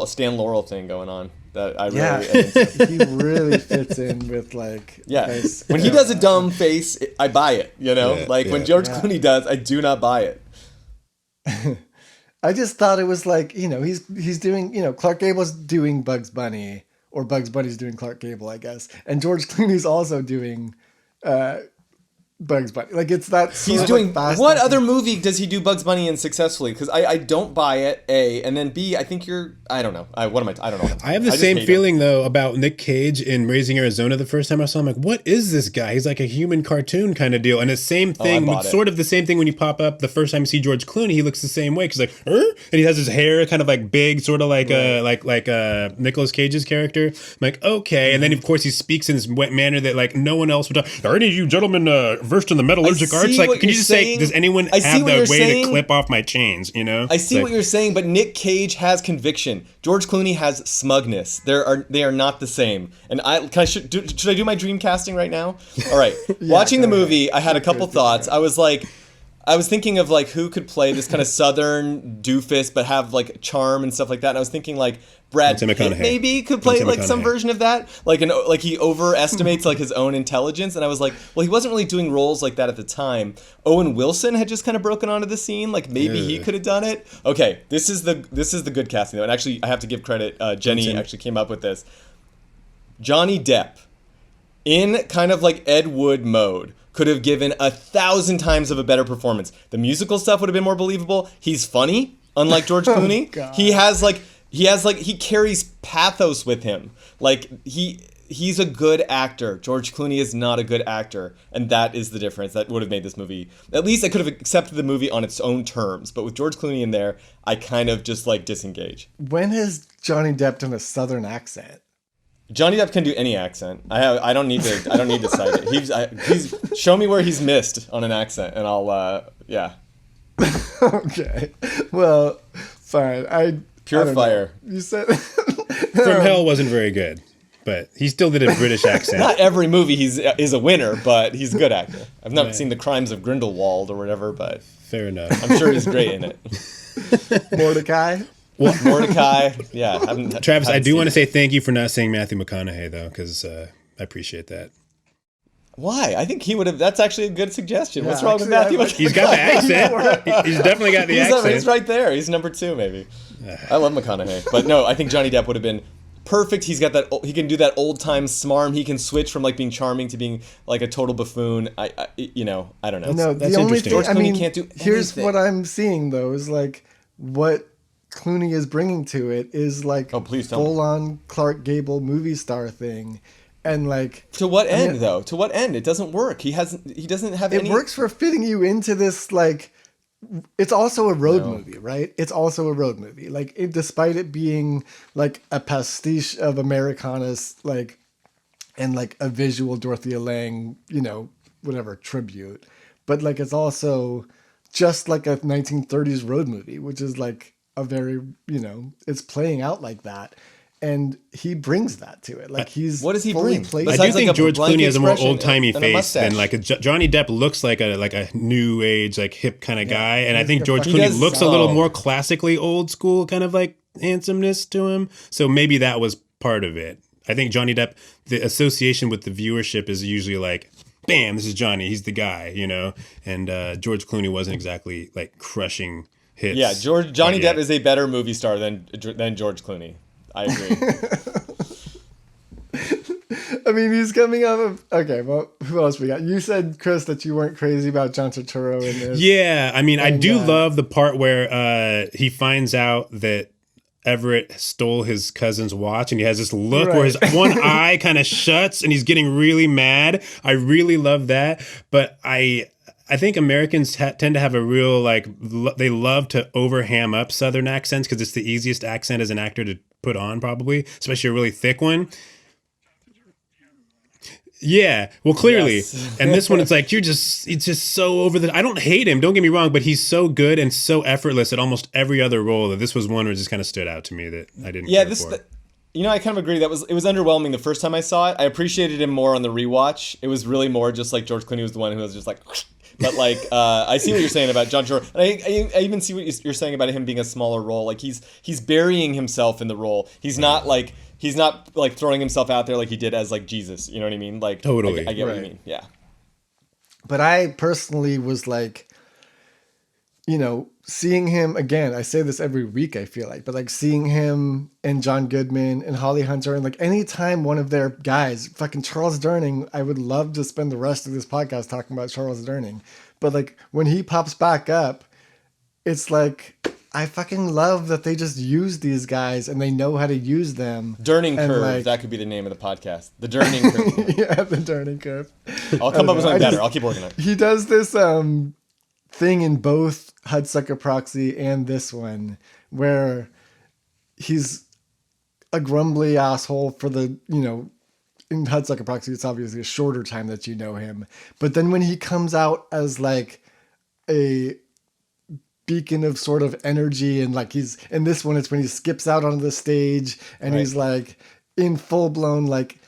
Stan Laurel thing going on that I really yeah, am into. he really fits in with like Yeah, nice when he does a dumb face, I buy it. You know, Yeah, like when yeah. George Clooney does, I do not buy it. I just thought it was like, you know, he's doing, you know, Clark Gable's doing Bugs Bunny, or Bugs Bunny's doing Clark Gable, I guess, and George Clooney's also doing Bugs Bunny. Like, it's that sort He's of, doing like, fast what and- other movie does he do Bugs Bunny in successfully? Because I don't buy it. A, and then B, I think I don't know. I don't know. I have the just same hate him. feeling though about Nick Cage in Raising Arizona. The first time I saw him, like, what is this guy? He's like a human cartoon kind of deal. And the same thing, bought it. sort of the same thing when you pop up the first time you see George Clooney. He looks the same way because like, and he has his hair kind of like big, sort of like Nicolas Cage's character. I'm like, okay, and then of course he speaks in this manner that like no one else would talk. Are any of you gentlemen versed in the metallurgic I arts? see Like, what can you you're just saying. say, does anyone I see have what the you're way saying. to clip off my chains? You know, I see Like, what you're saying, but Nick Cage has conviction. George Clooney has smugness. They are not the same. And should I do my dream casting right now? All right. Watching the go ahead. movie, I had a couple thoughts. I was thinking of like who could play this kind of southern doofus but have like charm and stuff like that. And I was thinking like Brad Tim Pitt McConaughey. maybe could play Tim like some McConaughey. version of that. Like he overestimates like his own intelligence. And I was like, well, he wasn't really doing roles like that at the time. Owen Wilson had just kind of broken onto the scene. Like maybe he Yeah. could have done it. Okay, this is the good casting though. And actually, I have to give credit. Jenny Tim. actually came up with this. Johnny Depp, in kind of like Ed Wood mode, could have given 1,000 times of a better performance. The musical stuff would have been more believable. He's funny, unlike George Clooney. God. He carries pathos with him. Like he's a good actor. George Clooney is not a good actor, and that is the difference. That would have made this movie. At least I could have accepted the movie on its own terms. But with George Clooney in there, I kind of just like disengage. When has Johnny Depp done a southern accent? Johnny Depp can do any accent. I don't need to cite it. He's show me where he's missed on an accent, and I'll yeah. Okay. Well, fine. Pure I don't know. fire. You said From Hell wasn't very good, but he still did a British accent. Not every movie is a winner, but he's a good actor. I've not seen The Crimes of Grindelwald or whatever, but Fair enough. I'm sure he's great in it. Mordecai. Mordecai, yeah. Travis, I haven't do seen want to it. say thank you for not saying Matthew McConaughey though, because I appreciate that. Why? I think he would have. That's actually a good suggestion. What's Yeah, wrong with actually, Matthew I like- McConaughey? He's got the accent. He's definitely got the accent. He's right there. He's number 2, maybe. I love McConaughey, but no, I think Johnny Depp would have been perfect. He's got that. He can do that old time smarm. He can switch from like being charming to being like a total buffoon. I don't know. No, that's the only interesting. thing, George I Clooney mean, can't do here's anything. what I'm seeing though is like what Clooney is bringing to it is like Oh, please tell me. full on Clark Gable movie star thing, and like To what end, mean- though? To what end? It doesn't work. He doesn't have it any. works for fitting you into this like. It's also a road movie, right? It's also a road movie. Like, despite it being like a pastiche of Americana's, like, and like a visual Dorothea Lange, whatever tribute, but like it's also just like a 1930s road movie, which is like a very, it's playing out like that. And he brings that to it. Like he's what does he fully bring? placed. I Besides, do think like, a George blank Clooney has a more expression old timey and a face mustache. than like Johnny Depp looks like a new age like hip kind of guy, and I he's think got George fucking- Clooney does- looks a little oh. more classically old school kind of like handsomeness to him. So maybe that was part of it. I think Johnny Depp, the association with the viewership is usually like, bam, this is Johnny, he's the guy, and George Clooney wasn't exactly like crushing hits. Yeah, Johnny But yeah. Depp is a better movie star than George Clooney. I agree. I mean, he's coming out of. Okay, well, who else we got? You said, Chris, that you weren't crazy about John Turturro in this. Yeah, I mean, I And, do love the part where he finds out that Everett stole his cousin's watch, and he has this look where his one eye kind of shuts and he's getting really mad. I really love that, but I think Americans tend to have a real they love to ham up Southern accents because it's the easiest accent as an actor to put on, probably, especially a really thick one. Yeah, well, clearly, Yes. and this one, it's like it's just so over the. I don't hate him, don't get me wrong, but he's so good and so effortless at almost every other role that this was one where it just kind of stood out to me that I didn't. Yeah, care for. I kind of agree. It was underwhelming the first time I saw it. I appreciated him more on the rewatch. It was really more just like George Clooney was the one who was just like. But like, I see what you're saying about John Turturro, and I even see what you're saying about him being a smaller role. Like he's burying himself in the role. He's not like throwing himself out there like he did as like Jesus. You know what I mean? Like Totally. I get what you Right. mean. Yeah. But I personally was like, seeing him again. I say this every week, I feel like, but like seeing him and John Goodman and Holly Hunter, and like anytime one of their guys, fucking Charles Durning, I would love to spend the rest of this podcast talking about Charles Durning. But like when he pops back up, it's like, I fucking love that they just use these guys and they know how to use them. Durning And, curve. like- That could be the name of the podcast. The Durning curve. Yeah, the Durning curve. I'll come up with I something better. just- I'll keep working on it. He does this thing in both Hudsucker Proxy and this one where he's a grumbly asshole for the, in Hudsucker Proxy, it's obviously a shorter time that you know him. But then when he comes out as like a beacon of sort of energy, and like he's in this one, it's when he skips out onto the stage and Right. he's like in full blown, like,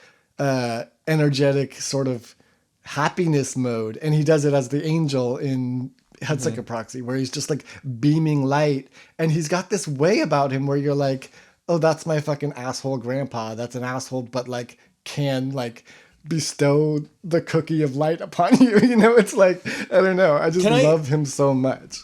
energetic sort of happiness mode. And he does it as the angel in Hudsucker Proxy, where he's just like beaming light. And he's got this way about him where you're like, oh, that's my fucking asshole grandpa. That's an asshole, but like can like bestow the cookie of light upon you. It's like, I don't know. I just Can I- love him so much.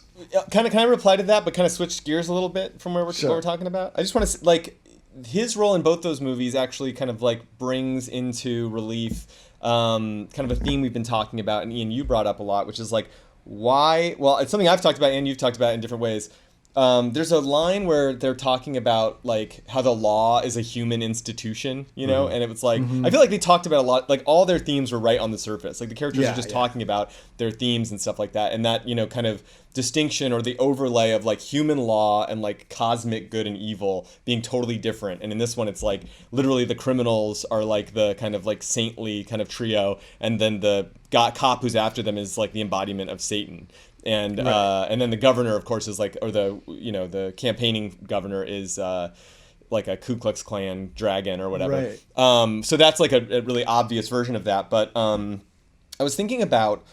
Can I reply to that, but kind of switch gears a little bit from what Sure. we're talking about? I just want to like his role in both those movies actually kind of like brings into relief kind of a theme we've been talking about, and Ian, you brought up a lot, which is like why. Well, it's something I've talked about and you've talked about in different ways. There's a line where they're talking about like how the law is a human institution, and it was like I feel like they talked about a lot, like all their themes were right on the surface. Like the characters Yeah, are just yeah. talking about their themes and stuff like that, and that kind of distinction or the overlay of like human law and like cosmic good and evil being totally different. And in this one, it's like literally the criminals are like the kind of like saintly kind of trio, and then the cop who's after them is like the embodiment of Satan. And and then the governor, of course, is like, or the campaigning governor is like a Ku Klux Klan dragon or whatever. Right. So that's like a really obvious version of that. But I was thinking about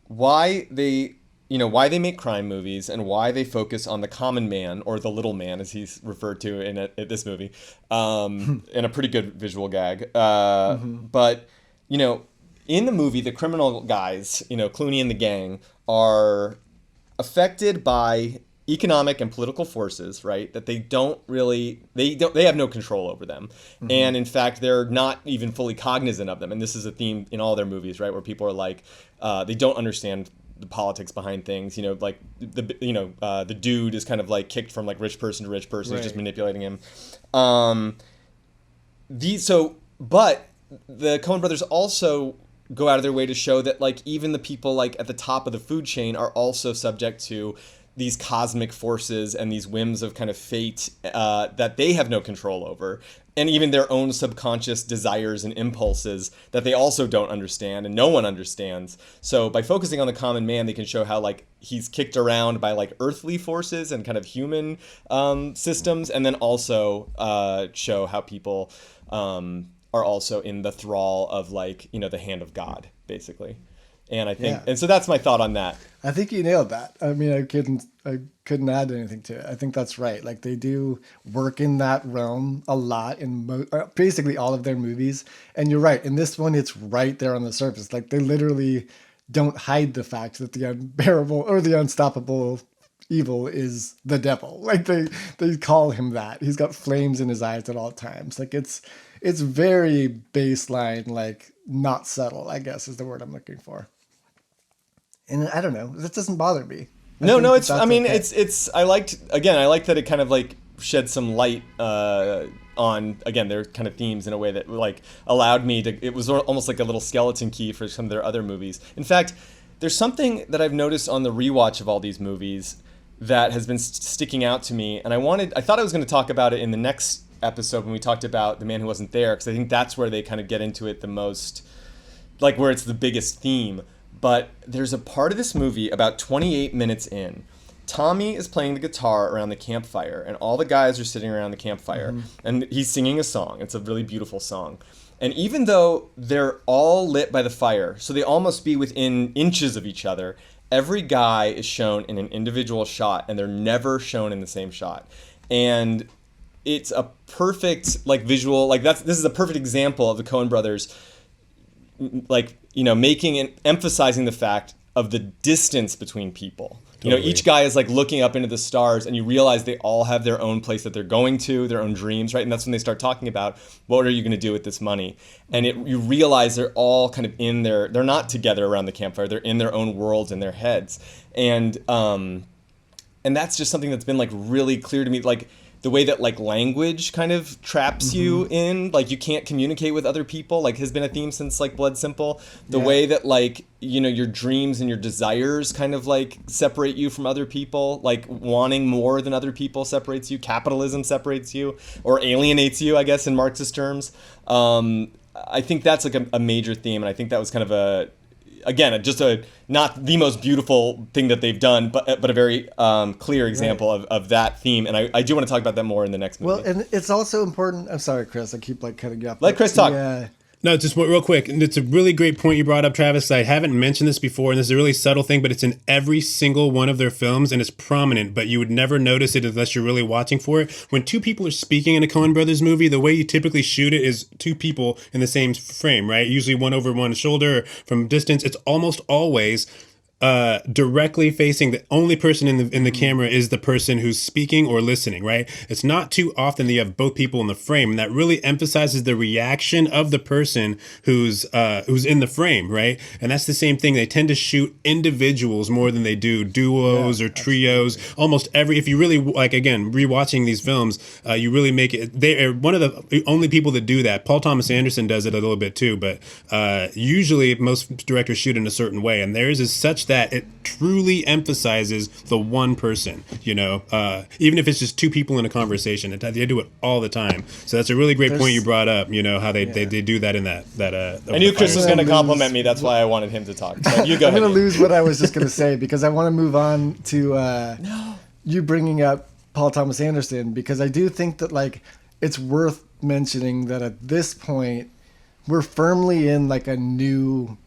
why they make crime movies and why they focus on the common man, or the little man, as he's referred to in this movie, in a pretty good visual gag. But in the movie, the criminal guys, Clooney and the gang, are affected by economic and political forces, right? That they have no control over them. And in fact, they're not even fully cognizant of them. And this is a theme in all their movies, right? Where people are like, they don't understand the politics behind things, like the dude is kind of like kicked from like rich person to rich person, who's just Right. manipulating him. But the Coen brothers also go out of their way to show that like even the people like at the top of the food chain are also subject to these cosmic forces and these whims of kind of fate that they have no control over, and even their own subconscious desires and impulses that they also don't understand and no one understands. So by focusing on the common man, they can show how like he's kicked around by like earthly forces and kind of human systems, and then also show how people are also in the thrall of like, you know, the hand of God, basically. And I think, and so that's my thought on that. I think you nailed that. I mean, I couldn't add anything to it. I think that's right. Like they do work in that realm a lot in basically all of their movies. And you're right. In this one, it's right there on the surface. Like they literally don't hide the fact that the unbearable or the unstoppable evil is the devil. Like they call him that. He's got flames in his eyes at all times. Like it's very baseline, like not subtle, I guess is the word I'm looking for. And I don't know, that doesn't bother me. I like that it kind of like shed some light on, again, their kind of themes in a way that like allowed me to, it was almost like a little skeleton key for some of their other movies. In fact, there's something that I've noticed on the rewatch of all these movies that has been sticking out to me, and I thought I was going to talk about it in the next episode when we talked about The Man Who Wasn't There, because I think that's where they kind of get into it the most, like where it's the biggest theme. But there's a part of this movie about 28 minutes in. Tommy is playing the guitar around the campfire, and all the guys are sitting around the campfire, and he's singing a song. It's a really beautiful song. And even though they're all lit by the fire, so they all must be within inches of each other, every guy is shown in an individual shot, and they're never shown in the same shot. And it's a perfect like visual, like this is a perfect example of the Coen Brothers, like, you know, making and emphasizing the fact of the distance between people. Totally. You know, each guy is like looking up into the stars, and you realize they all have their own place that they're going to, their own dreams, right? And that's when they start talking about, what are you going to do with this money? And you realize they're all kind of in they're not together around the campfire. They're in their own worlds in their heads. And that's just something that's been like really clear to me. Like, the way that like language kind of traps you in, like you can't communicate with other people, like has been a theme since like Blood Simple. The way that like, you know, your dreams and your desires kind of like separate you from other people, like wanting more than other people separates you. Capitalism separates you or alienates you, I guess, in Marxist terms. I think that's like a major theme, and I think that was kind of not the most beautiful thing that they've done, but a very clear example of that theme. And I do want to talk about that more in the next movie. Well, and it's also important. I'm sorry, Chris. I keep like cutting you off. Let Chris talk. Yeah. No, just real quick. And it's a really great point you brought up, Travis. I haven't mentioned this before, and this is a really subtle thing, but it's in every single one of their films, and it's prominent, but you would never notice it unless you're really watching for it. When two people are speaking in a Coen Brothers movie, the way you typically shoot it is two people in the same frame, right? Usually one over one's shoulder or from distance. It's almost always directly facing the only person in the camera is the person who's speaking or listening, right? It's not too often that you have both people in the frame, and that really emphasizes the reaction of the person who's in the frame, right? And that's the same thing. They tend to shoot individuals more than they do duos or trios. Absolutely. Almost if you really like, again, rewatching these films, you really make it. They are one of the only people that do that. Paul Thomas Anderson does it a little bit too, but usually most directors shoot in a certain way, and theirs is such that it truly emphasizes the one person, you know, even if it's just two people in a conversation. They do it all the time. So that's a really great point you brought up, you know, how they do that in that I knew Chris was going to compliment me. That's why I wanted him to talk. So you go ahead. I'm going to lose what I was just going to say, because I want to move on to you bringing up Paul Thomas Anderson, because I do think that like it's worth mentioning that at this point we're firmly in like a new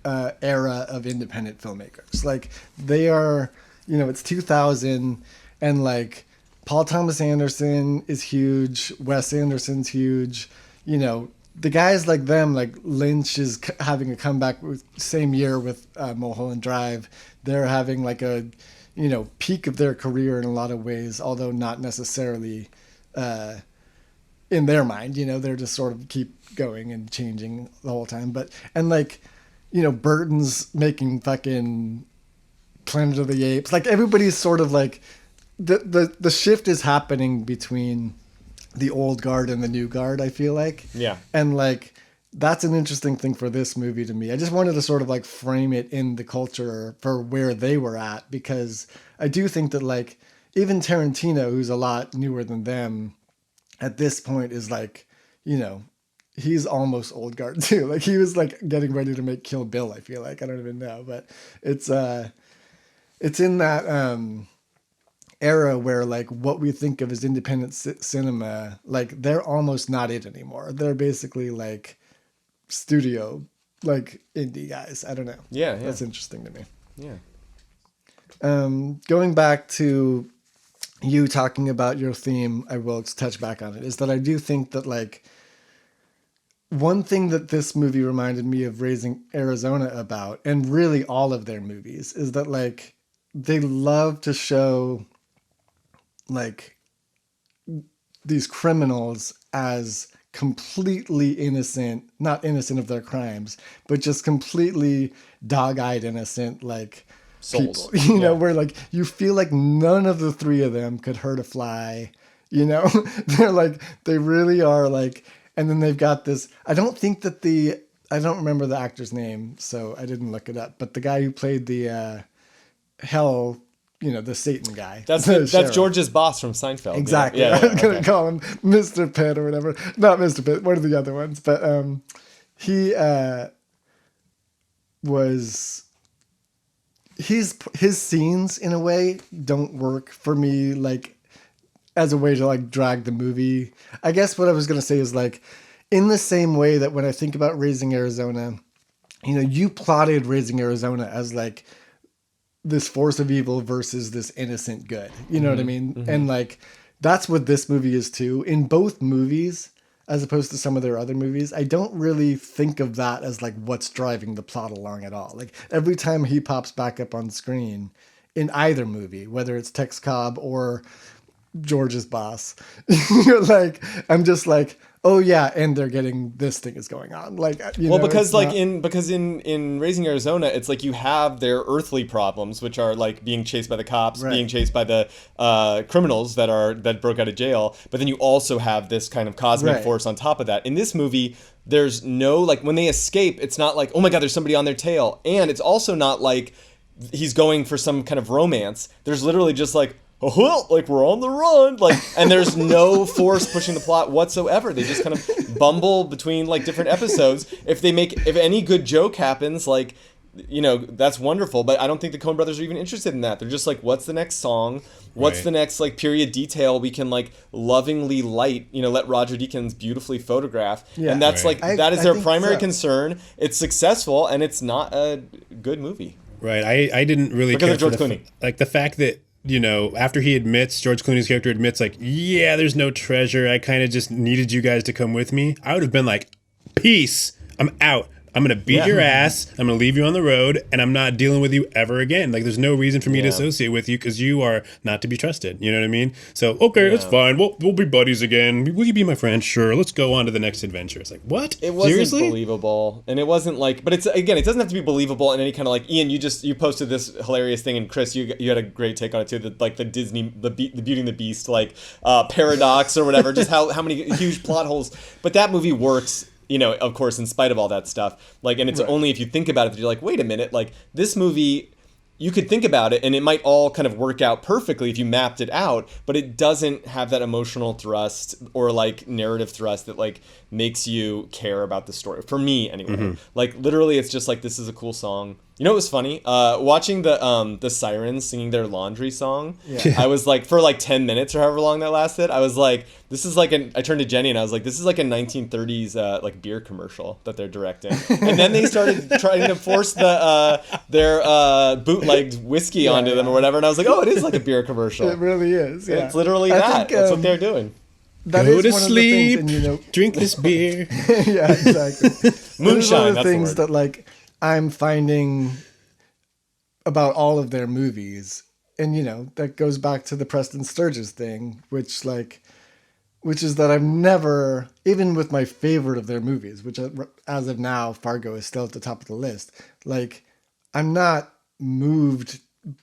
era of independent filmmakers. Like they are, you know, it's 2000, and like Paul Thomas Anderson is huge, Wes Anderson's huge, you know, the guys like them, like Lynch is having a comeback with same year with Mulholland Drive. They're having like a, you know, peak of their career in a lot of ways, although not necessarily in their mind, you know, they're just sort of keep going and changing the whole time. But, and like, you know, Burton's making fucking Planet of the Apes. Like everybody's sort of like the shift is happening between the old guard and the new guard, I feel like. Yeah. And like that's an interesting thing for this movie to me. I just wanted to sort of like frame it in the culture for where they were at, because I do think that like even Tarantino, who's a lot newer than them at this point, is like, you know, he's almost old guard too. Like he was like getting ready to make Kill Bill, I feel like. I don't even know, but it's in that era where like what we think of as independent cinema, like they're almost not it anymore. They're basically like studio, like indie guys. I don't know. Yeah. That's interesting to me. Yeah. Going back to you talking about your theme, I will touch back on it, is that I do think that like one thing that this movie reminded me of Raising Arizona about, and really all of their movies, is that like they love to show like these criminals as completely innocent, not innocent of their crimes, but just completely dog-eyed innocent, like Souls. people, you know, where like you feel like none of the three of them could hurt a fly, you know. They're like, they really are like, and then they've got this, I don't remember the actor's name, so I didn't look it up, but the guy who played the hell, you know, the Satan guy. That's George's boss from Seinfeld. Exactly. Yeah, I was going to call him Mr. Pitt or whatever. Not Mr. Pitt, one of the other ones. But he was... His scenes, in a way, don't work for me, like, as a way to, like, drag the movie. I guess what I was going to say is, like, in the same way that when I think about Raising Arizona, you know, you plotted Raising Arizona as, like, this force of evil versus this innocent good. You know what I mean? Mm-hmm. And like, that's what this movie is too. In both movies, as opposed to some of their other movies, I don't really think of that as like what's driving the plot along at all. Like every time he pops back up on screen in either movie, whether it's Tex Cobb or George's boss, you're like, I'm just like, oh yeah, and they're getting this thing is going on. Like, you know, because in Raising Arizona, it's like you have their earthly problems, which are like being chased by the cops, being chased by the criminals that broke out of jail. But then you also have this kind of cosmic force on top of that. In this movie, there's no, like, when they escape, it's not like, oh my God, there's somebody on their tail. And it's also not like he's going for some kind of romance. There's literally just like, oh, well, like we're on the run, like, and there's no force pushing the plot whatsoever. They just kind of bumble between like different episodes. If any good joke happens, like, you know, that's wonderful. But I don't think the Coen Brothers are even interested in that. They're just like, what's the next song? What's the next like period detail we can like lovingly light? You know, let Roger Deakins beautifully photograph. Yeah, and that's that is their primary concern. It's successful, and it's not a good movie. Right. I didn't really because care of George Clooney. Like the fact that, you know, after George Clooney's character admits, like, yeah, there's no treasure, I kind of just needed you guys to come with me, I would have been like, peace, I'm out. I'm going to beat your ass, I'm going to leave you on the road, and I'm not dealing with you ever again. Like, there's no reason for me to associate with you because you are not to be trusted. You know what I mean? So, okay, that's fine. We'll be buddies again. Will you be my friend? Sure. Let's go on to the next adventure. It's like, what? It wasn't Seriously? Believable. And it wasn't like, but it's, again, it doesn't have to be believable in any kind of like, Ian, you posted this hilarious thing, and Chris, you had a great take on it too, like the Disney, the Beauty and the Beast, like paradox or whatever, just how many huge plot holes. But that movie works, you know, of course, in spite of all that stuff. Like, and it's only if you think about it that you're like, wait a minute, like this movie, you could think about it and it might all kind of work out perfectly if you mapped it out, but it doesn't have that emotional thrust or like narrative thrust that like makes you care about the story. For me, anyway. Mm-hmm. Like literally, it's just like, this is a cool song. You know what was funny? Watching the Sirens singing their laundry song. Yeah. I was like, for like 10 minutes or however long that lasted, I was like, this is like I turned to Jenny and I was like, this is like a 1930s like beer commercial that they're directing. And then they started trying to force their bootlegged whiskey onto them or whatever. And I was like, oh, it is like a beer commercial. It really is. Yeah. It's literally that. That's what they're doing. Go to sleep, and, you know, drink this beer. Yeah, exactly. Moonshine, that's the things that like I'm finding about all of their movies. And, you know, that goes back to the Preston Sturges thing, which is that I've never, even with my favorite of their movies, which as of now, Fargo is still at the top of the list. Like, I'm not moved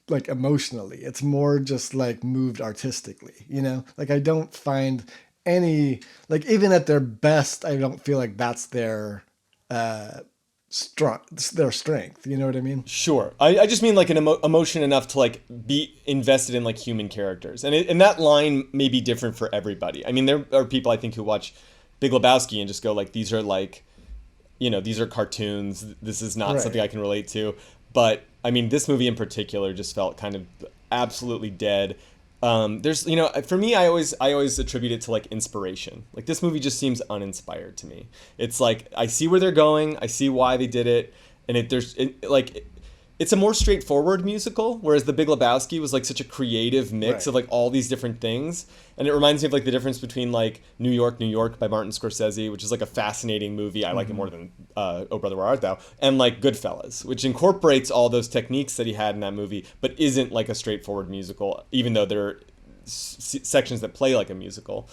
like emotionally. It's more just like moved artistically, you know? Like, I don't find any, like, even at their best, I don't feel like that's their strong, their strength. You know what I mean? Sure. I just mean like an emotion enough to like be invested in like human characters. And that line may be different for everybody. I mean, there are people I think who watch Big Lebowski and just go like, these are like, these are cartoons. This is not something I can relate to. But I mean, this movie in particular just felt kind of absolutely dead. There's, for me, I always attribute it to like inspiration. Like this movie just seems uninspired to me. It's like, I see where they're going. I see why they did it. And it's a more straightforward musical, whereas The Big Lebowski was like such a creative mix of like all these different things. And it reminds me of like the difference between like New York, New York by Martin Scorsese, which is like a fascinating movie. I like it more than Oh Brother, Where Art Thou? And like Goodfellas, which incorporates all those techniques that he had in that movie, but isn't like a straightforward musical, even though there are sections that play like a musical.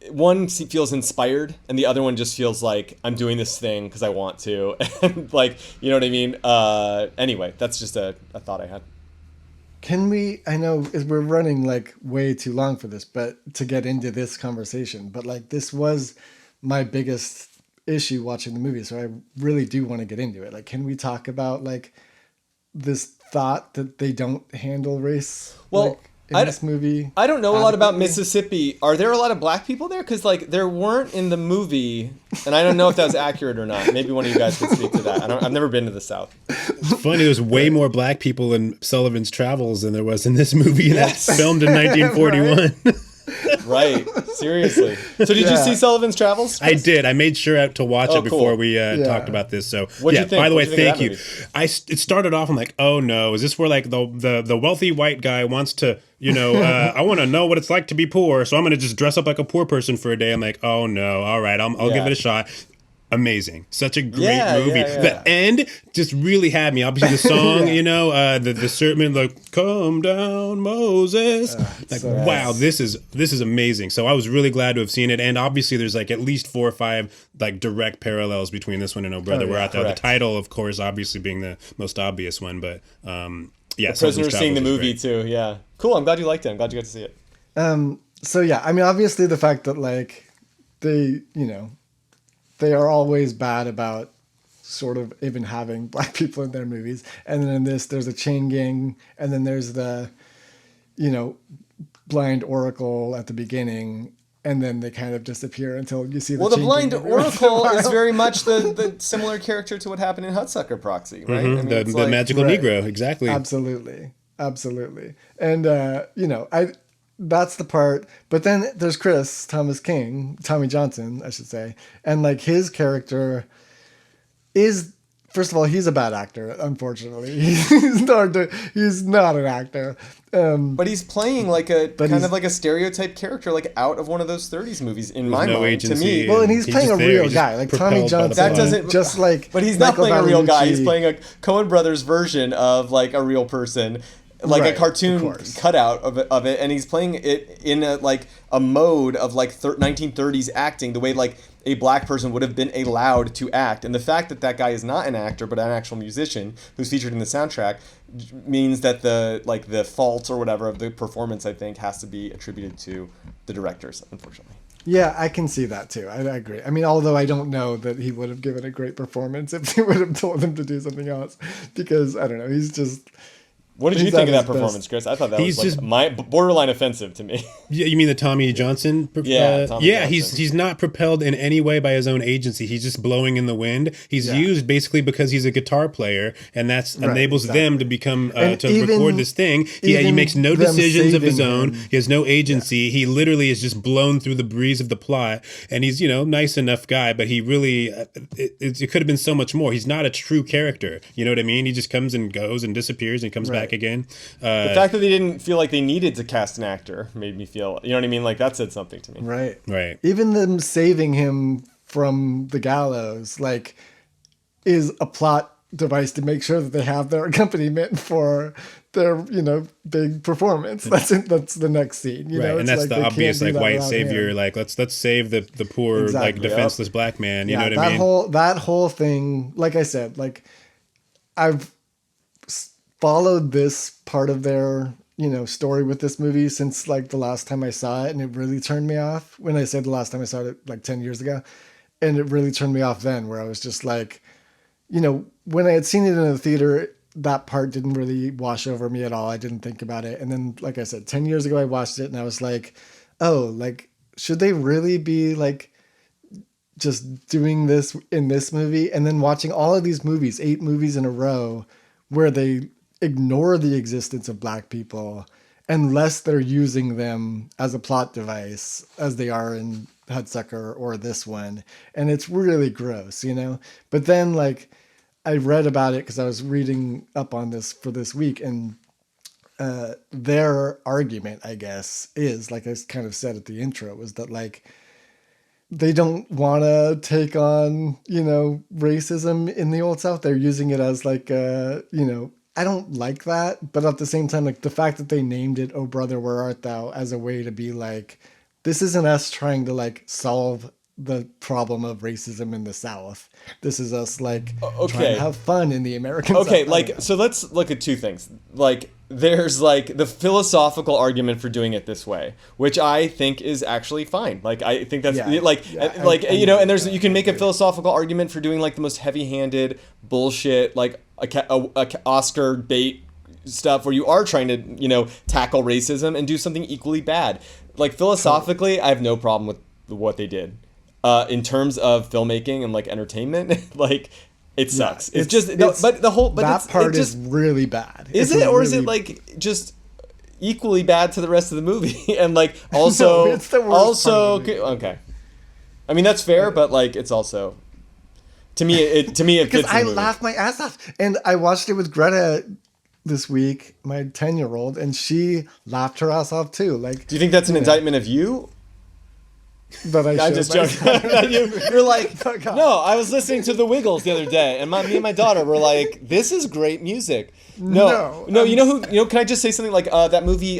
One feels inspired and the other one just feels like I'm doing this thing because I want to. And like, you know what I mean? Anyway, that's just a thought I had. I know we're running like way too long for this, but to get into this conversation, but like this was my biggest issue watching the movie. So I really do want to get into it. Like, can we talk about like this thought that they don't handle race? Well, in this movie, I don't know a lot about Mississippi. Are there a lot of black people there? Because like there weren't in the movie, and I don't know if that was accurate or not. Maybe one of you guys could speak to that. I've never been to the South. It's funny. There's way more black people in Sullivan's Travels than there was in this movie that's filmed in 1941. Right. Seriously. So did you see Sullivan's Travels, Chris? I did. I made sure to watch it before cool. we talked about this. So What'd you think? By the way, What'd you think thank of you. that movie? It started off, I'm like, oh no, is this where like the wealthy white guy wants to, I want to know what it's like to be poor, so I'm going to just dress up like a poor person for a day. I'm like, oh no, all right, I'll give it a shot. Amazing. Such a great movie. Yeah. The end just really had me. Obviously the song, the sermon, like, come down, Moses. Wow, this is amazing. So I was really glad to have seen it. And obviously there's like at least 4 or 5 like direct parallels between this one and Oh Brother, Where Art Thou? The title, of course, obviously being the most obvious one, but the Prisoner seeing the movie too. Yeah. Cool. I'm glad you liked it. I'm glad you got to see it. So yeah, I mean, obviously the fact that like they are always bad about sort of even having black people in their movies. And then in this, there's a chain gang. And then there's the, blind oracle at the beginning. And then they kind of disappear until you see the the blind oracle is very much the similar character to what happened in Hudsucker Proxy, right? Mm-hmm. I mean, the magical Negro, exactly. Absolutely. And, that's the part. But then there's Tommy Johnson, I should say. And like his character is, first of all, he's a bad actor, unfortunately. He's not an actor. But he's playing like a stereotype character, like out of one of those 30s movies in my mind. Agency, to me. Well, and he's playing a real guy. Like Tommy Johnson. That doesn't just like. But he's not playing a real guy. He's playing a Coen Brothers version of like a real person. Like a cartoon cutout of it, and he's playing it in a mode of like 1930s acting, the way like a black person would have been allowed to act. And the fact that guy is not an actor but an actual musician who's featured in the soundtrack means that the fault or whatever of the performance, I think, has to be attributed to the directors, unfortunately. Yeah, I can see that too. I agree. I mean, although I don't know that he would have given a great performance if they would have told him to do something else, because I don't know, he's just. What did you think of that performance, Chris? I thought that was just borderline offensive to me. Yeah, you mean the Tommy Johnson? Johnson. He's not propelled in any way by his own agency. He's just blowing in the wind. He's used basically because he's a guitar player, and that enables them to become to record this thing. He makes no decisions of his own. He has no agency. Yeah. He literally is just blown through the breeze of the plot, and he's nice enough guy, but he really it could have been so much more. He's not a true character. You know what I mean? He just comes and goes and disappears and comes back again. The fact that they didn't feel like they needed to cast an actor made me feel, you know what I mean? Like that said something to me. Right. Even them saving him from the gallows, like, is a plot device to make sure that they have their accompaniment for their, big performance. That's it. That's the next scene. Right. And that's the obvious like white savior. Him. Like let's save the poor like defenseless black man. You know what I mean? That whole thing. Like I said, like I've followed this part of their story with this movie since like the last time I saw it, and it really turned me off. When I said the last time I saw it like 10 years ago, and it really turned me off then, where I was just like, you know, when I had seen it in the theater, that part didn't really wash over me at all. I didn't think about it. And then, like I said, 10 years ago, I watched it and I was like, oh, like, should they really be like just doing this in this movie? And then watching all of these movies, 8 movies in a row, where they ignore the existence of black people unless they're using them as a plot device, as they are in Hudsucker or this one. And it's really gross, you know? But then, like, I read about it because I was reading up on this for this week, and their argument, I guess, is, like I kind of said at the intro, was that, like, they don't want to take on, you know, racism in the Old South. They're using it as like, you know, I don't like that. But at the same time, like the fact that they named it "Oh Brother, Where Art Thou" as a way to be like, this isn't us trying to like solve the problem of racism in the South. This is us like trying to have fun in the American South. Okay, like, so let's look at two things. Like, there's like the philosophical argument for doing it this way, which I think is actually fine. Like, I think that's you know, and there's, you can make a philosophical argument for doing like the most heavy-handed bullshit, like a Oscar bait stuff where you are trying to, you know, tackle racism and do something equally bad. Like, philosophically, I have no problem with what they did. In terms of filmmaking and like entertainment, like, it sucks. But the whole that part is really bad. Is it, or is it like just equally bad to the rest of the movie? And like also, no, it's the worst part of the movie. Okay. I mean, that's fair, but like it's also, to me it because fits I the movie. laughed my ass off, and I watched it with Greta this week, my 10-year-old, and she laughed her ass off too. Like, do you think that's an indictment of you? But I'm just joking. You're like, no, I was listening to the Wiggles the other day, and me and my daughter were like, this is great music. No, you know who? You know, can I just say something like that movie,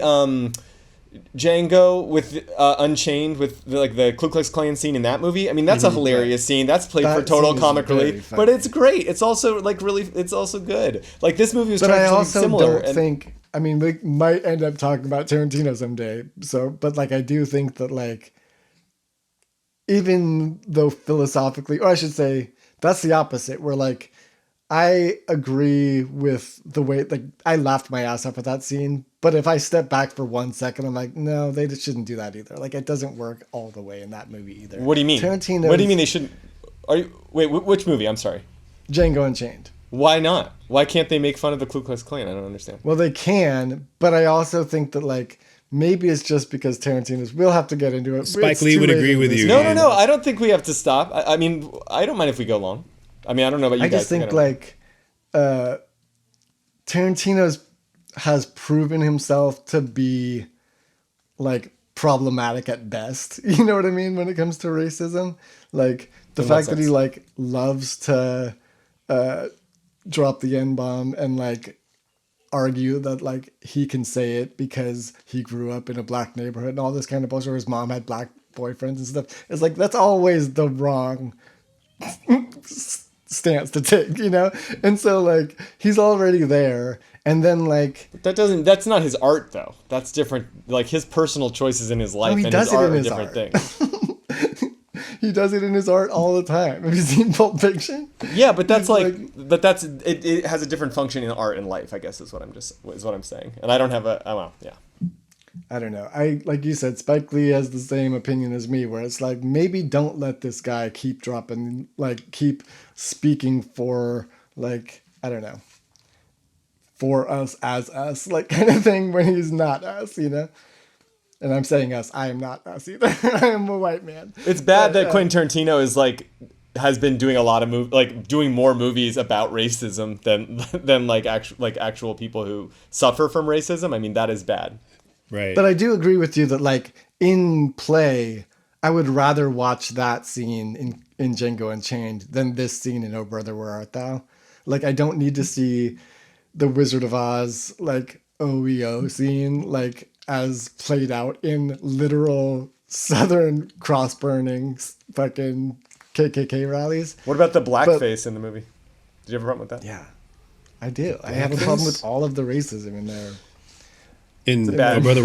Django with Unchained, with the Ku Klux Klan scene in that movie? I mean, that's a hilarious scene. That's played for total comic relief, but it's great. It's also like really, it's also good. Like, this movie was trying to something similar. But I also don't think. I mean, we might end up talking about Tarantino someday. So, but like, I do think that like, even though philosophically, or I should say, that's the opposite, where like, I agree with the way, like, I laughed my ass off at that scene, but if I step back for 1 second, I'm like, no, they just shouldn't do that either. Like, it doesn't work all the way in that movie either. What do you mean? Tarantino. What do you mean they shouldn't? Wait, which movie? I'm sorry. Django Unchained. Why not? Why can't they make fun of the Ku Klux Klan? I don't understand. Well, they can, but I also think that like, maybe it's just because Tarantino's. We'll have to get into it. Spike Lee would agree with you. No. I don't think we have to stop. I mean, I don't mind if we go long. I mean, I don't know about you guys. I just think like Tarantino has proven himself to be like problematic at best. You know what I mean when it comes to racism? Like the fact that he like loves to drop the N-bomb and like argue that like he can say it because he grew up in a black neighborhood and all this kind of bullshit, where his mom had black boyfriends and stuff. It's like, that's always the wrong stance to take, you know? And so like, he's already there. And then like, that's not his art though. That's different. Like, his personal choices in his life and his art are different things. He does it in his art all the time. Have you seen Pulp Fiction? Yeah, but that's it has a different function in art and life, I guess, is what I'm saying. And I don't have I don't know. I, like you said, Spike Lee has the same opinion as me, where it's like, maybe don't let this guy keep dropping, like, keep speaking for, like, I don't know, for us as us, like, kind of thing, when he's not us, you know? And I'm saying us. I am not us either. I am a white man. It's bad that Quentin Tarantino is like, has been doing a lot of doing more movies about racism than actual people who suffer from racism. I mean, that is bad. Right. But I do agree with you that like in play, I would rather watch that scene in Django Unchained than this scene in Oh Brother, Where Art Thou? Like, I don't need to see the Wizard of Oz like OEO scene like as played out in literal Southern cross burning fucking KKK rallies. What about the blackface in the movie? Did you have a problem with that? Yeah, I do. I have a problem with all of the racism in there. It's a bad movie.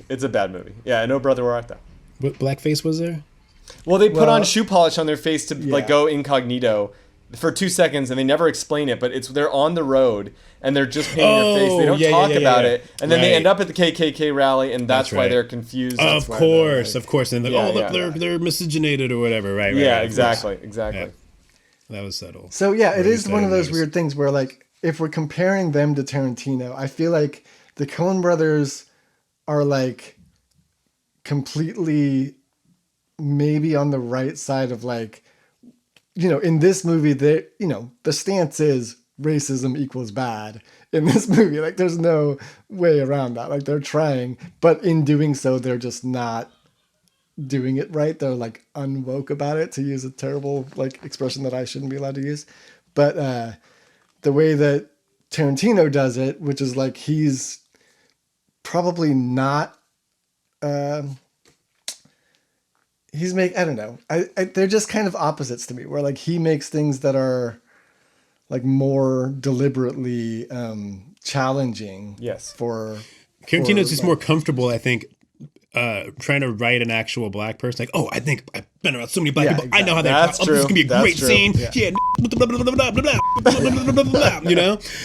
It's a bad movie. Yeah, No Brother, Where Art Thou? What blackface was there? Well, they put Well, on shoe polish on their face to like yeah. go incognito for 2 seconds, and they never explain it. But they're on the road and they're just painting their face. They don't talk about it, and then they end up at the KKK rally, and that's why they're confused. Of course. And look, they're miscegenated or whatever. Right. Yeah, exactly. Yeah. That was subtle. So yeah, it is one of those notice. weird things where like if we're comparing them to Tarantino, I feel like the Coen Brothers are like completely maybe on the right side of like, in this movie, the stance is racism equals bad in this movie. Like there's no way around that. Like they're trying, but in doing so, they're just not doing it right. They're like unwoke about it, to use a terrible like expression that I shouldn't be allowed to use. But the way that Tarantino does it, which is like he's probably not I don't know. They're just kind of opposites to me, where like he makes things that are like more deliberately challenging. Yes. Tarantino's just more comfortable, I think, trying to write an actual black person. Like, I think I've been around so many black people. Exactly. I know how That's this is gonna be a great scene. Yeah.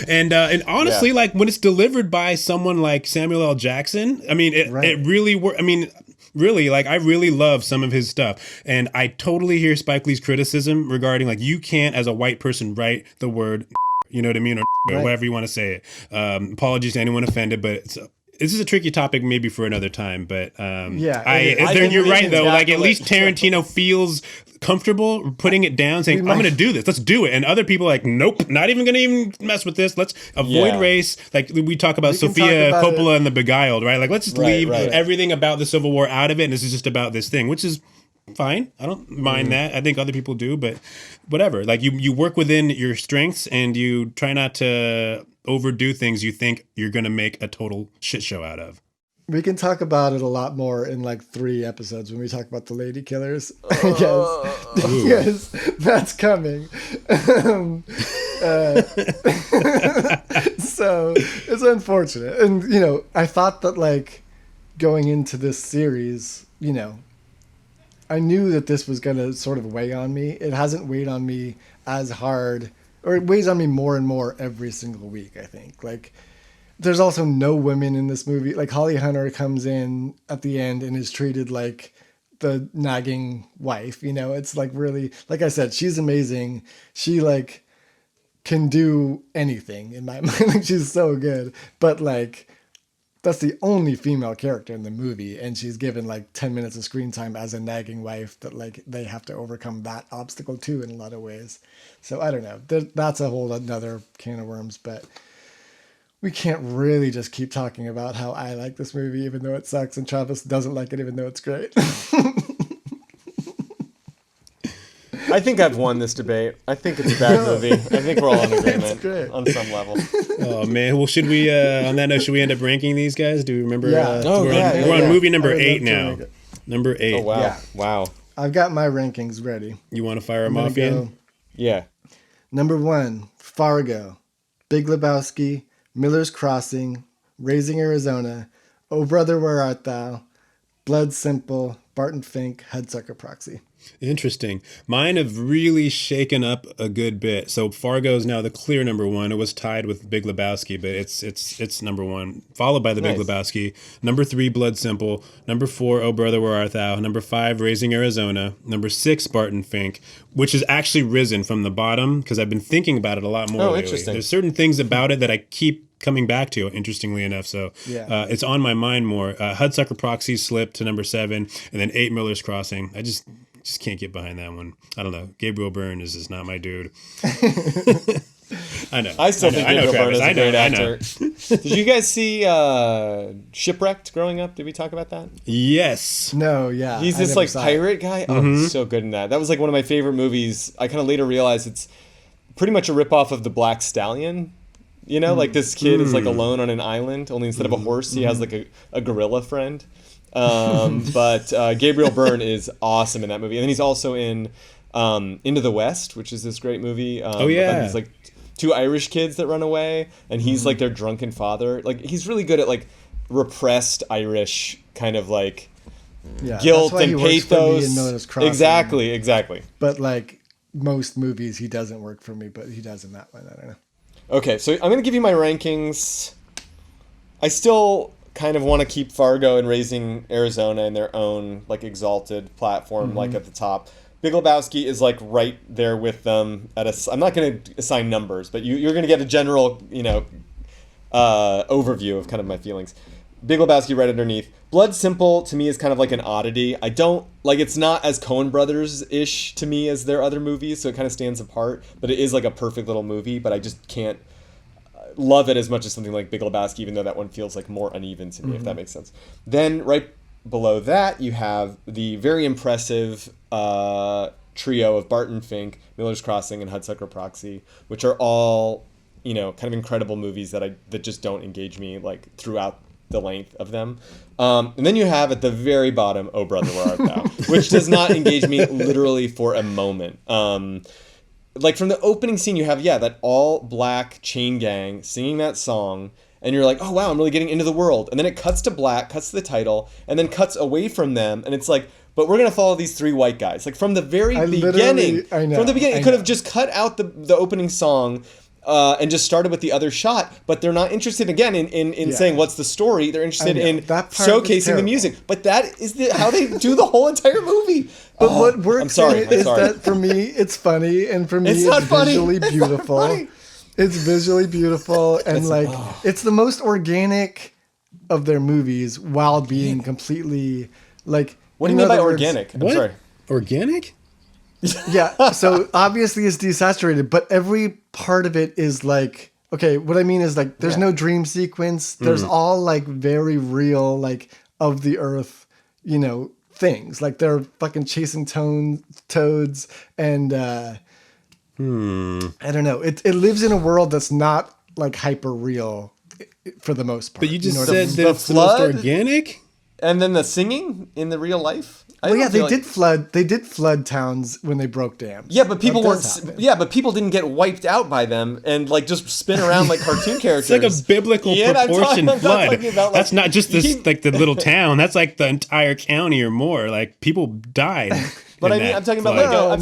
And honestly, like when it's delivered by someone like Samuel L. Jackson, I mean, it really works. I mean, really, like I really love some of his stuff, and I totally hear Spike Lee's criticism regarding like you can't, as a white person, write the word, you know what I mean, or whatever you want to say it. Apologies to anyone offended, but this is a tricky topic maybe for another time. But you're right though. Like at least Tarantino feels comfortable putting it down, saying, I'm going to do this. Let's do it. And other people are like, nope, not even going to even mess with this. Let's avoid race. Like we talk about Sofia Coppola and The Beguiled, right? Like let's just leave everything about the Civil War out of it. And this is just about this thing, which is fine. I don't mind that. I think other people do, but whatever. Like you work within your strengths and you try not to overdo things you think you're going to make a total shit show out of. We can talk about it a lot more in like 3 episodes when we talk about the lady killers. Yes, that's coming. So it's unfortunate. And, I thought that like going into this series, I knew that this was going to sort of weigh on me. It hasn't weighed on me as hard, or it weighs on me more and more every single week, I think. Like, there's also no women in this movie. Like Holly Hunter comes in at the end and is treated like the nagging wife. It's like really, like I said, she's amazing. She like can do anything in my mind. Like she's so good. But like that's the only female character in the movie, and she's given like 10 minutes of screen time as a nagging wife that like they have to overcome that obstacle too in a lot of ways. So I don't know. That's a whole another can of worms, but we can't really just keep talking about how I like this movie, even though it sucks, and Travis doesn't like it, even though it's great. I think I've won this debate. I think it's a bad movie. I think we're all in agreement on some level. Oh man! Well, should we? On that note, should we end up ranking these guys? Do you remember? Yeah. We're on movie number 8 now. Number 8. Oh wow! Yeah. Wow. I've got my rankings ready. You want to fire them off in? Yeah. Number 1, Fargo, Big Lebowski, Miller's Crossing, Raising Arizona, Oh Brother, Where Art Thou, Blood Simple, Barton Fink, Hudsucker Proxy. Interesting. Mine have really shaken up a good bit. So Fargo is now the clear number 1. It was tied with Big Lebowski, but it's number 1, followed by the Big Lebowski. Number 3, Blood Simple. Number 4, Oh Brother, Where Art Thou. Number 5, Raising Arizona. Number 6, Barton Fink, which has actually risen from the bottom because I've been thinking about it a lot more lately. Interesting. There's certain things about it that I keep coming back to, interestingly enough. So it's on my mind more. Hudsucker Proxy slipped to number 7, and then 8, Miller's Crossing. I just can't get behind that one. I don't know. Gabriel Byrne is just not my dude. I know. I still think Gabriel Byrne is a great actor. Did you guys see Shipwrecked growing up? Did we talk about that? Yes. No, yeah. He's this like pirate guy. Oh, he's so good in that. That was like one of my favorite movies. I kind of later realized it's pretty much a ripoff of The Black Stallion. Like this kid is like alone on an island, only instead of a horse, he has like a gorilla friend. But Gabriel Byrne is awesome in that movie. And then he's also in Into the West, which is this great movie. About these like 2 Irish kids that run away, and he's like their drunken father. Like he's really good at like repressed Irish kind of like guilt that's why and he works for me pathos. in Miller's Crossing. Exactly. But like most movies, he doesn't work for me, but he does in that one. I don't know. Okay, so I'm going to give you my rankings. I still kind of want to keep Fargo and Raising Arizona in their own like exalted platform, like at the top. Big Lebowski is like right there with them. I'm not going to assign numbers, but you're going to get a general, overview of kind of my feelings. Big Lebowski right underneath. Blood Simple to me is kind of like an oddity. I don't like, it's not as Coen Brothers ish to me as their other movies, so it kind of stands apart. But it is like a perfect little movie. But I just can't love it as much as something like Big Lebowski, even though that one feels like more uneven to me, if that makes sense. Then right below that, you have the very impressive trio of Barton Fink, Miller's Crossing, and Hudsucker Proxy, which are all, kind of incredible movies that just don't engage me like throughout the length of them. And then you have at the very bottom, Oh Brother, Where Art Thou, which does not engage me literally for a moment. Like from the opening scene, you have, that all black chain gang singing that song, and you're like, oh wow, I'm really getting into the world. And then it cuts to black, cuts to the title, and then cuts away from them, and it's like, but we're gonna follow these three white guys. Like from the very beginning, it could have just cut out the opening song. And just started with the other shot, but they're not interested again in saying what's the story. They're interested in showcasing the music. But that is how they do the whole entire movie. But what works is that for me it's funny, and for me it's visually beautiful. It's visually beautiful, and it's the most organic of their movies while being completely like. What do you mean by organic? I'm sorry. Organic? Yeah, so obviously it's desaturated, but every part of it is like, okay, what I mean is like there's no dream sequence. There's all like very real, like of the earth, things. Like they're fucking chasing toads and I don't know. It lives in a world that's not like hyper real for the most part. But you just said that it's the most organic? And then the singing in the real life? They did flood towns when they broke dams. Yeah, but people but people didn't get wiped out by them and like just spin around like cartoon characters. It's like a biblical proportion flood. That's not just this like the little town. That's like the entire county or more. Like people died. But I'm talking about I'm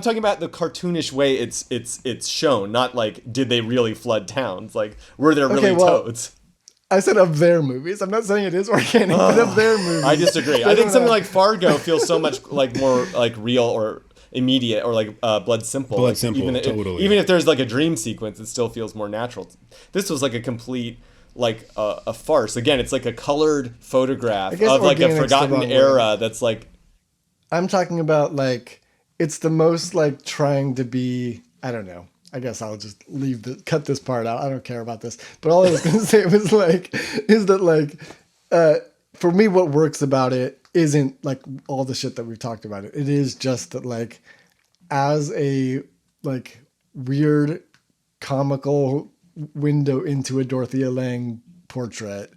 talking about the cartoonish way it's shown, not like did they really flood towns? Like were there really toads? I said of their movies. I'm not saying it is organic, but of their movies. I disagree. I think something like Fargo feels so much like more like real or immediate, or like Blood Simple. Blood Simple, totally. Even if there's like a dream sequence, it still feels more natural. This was like a complete like a farce. Again, it's like a colored photograph of like a forgotten era. That's like. I'm talking about like it's the most like trying to be. I don't know. I guess I'll just cut this part out. I don't care about this. But all I was going to say was for me, what works about it isn't like all the shit that we've talked about. It is just that like, as a like weird comical window into a Dorothea Lange portrait,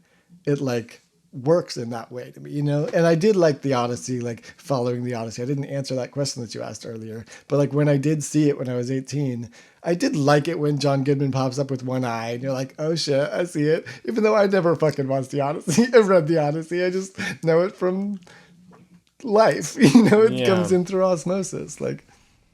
it like works in that way to me, And I did like the Odyssey, like following the Odyssey. I didn't answer that question that you asked earlier, but like when I did see it when I was 18, I did like it when John Goodman pops up with one eye and you're like, oh shit, I see it. Even though I never fucking watched the Odyssey, I've read the Odyssey. I just know it from life, it comes in through osmosis. Like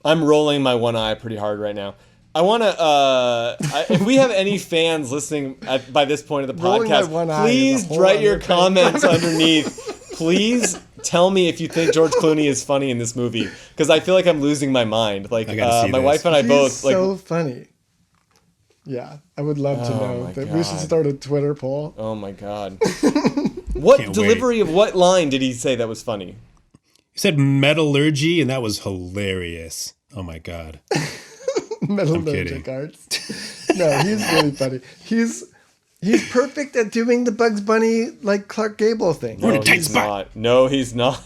I'm rolling my one eye pretty hard right now. I want to, if we have any fans listening by this point of the podcast, please write your comments underneath. Please tell me if you think George Clooney is funny in this movie, because I feel like I'm losing my mind. Like my wife and I both. Like, so funny. Yeah, I would love to know. We should start a Twitter poll. Oh my god! What delivery of what line did he say that was funny? He said metallurgy, and that was hilarious. Oh my god. Metallurgic arts. No, he's really funny. He's perfect at doing the Bugs Bunny like Clark Gable thing. No, he's not. No, he's not.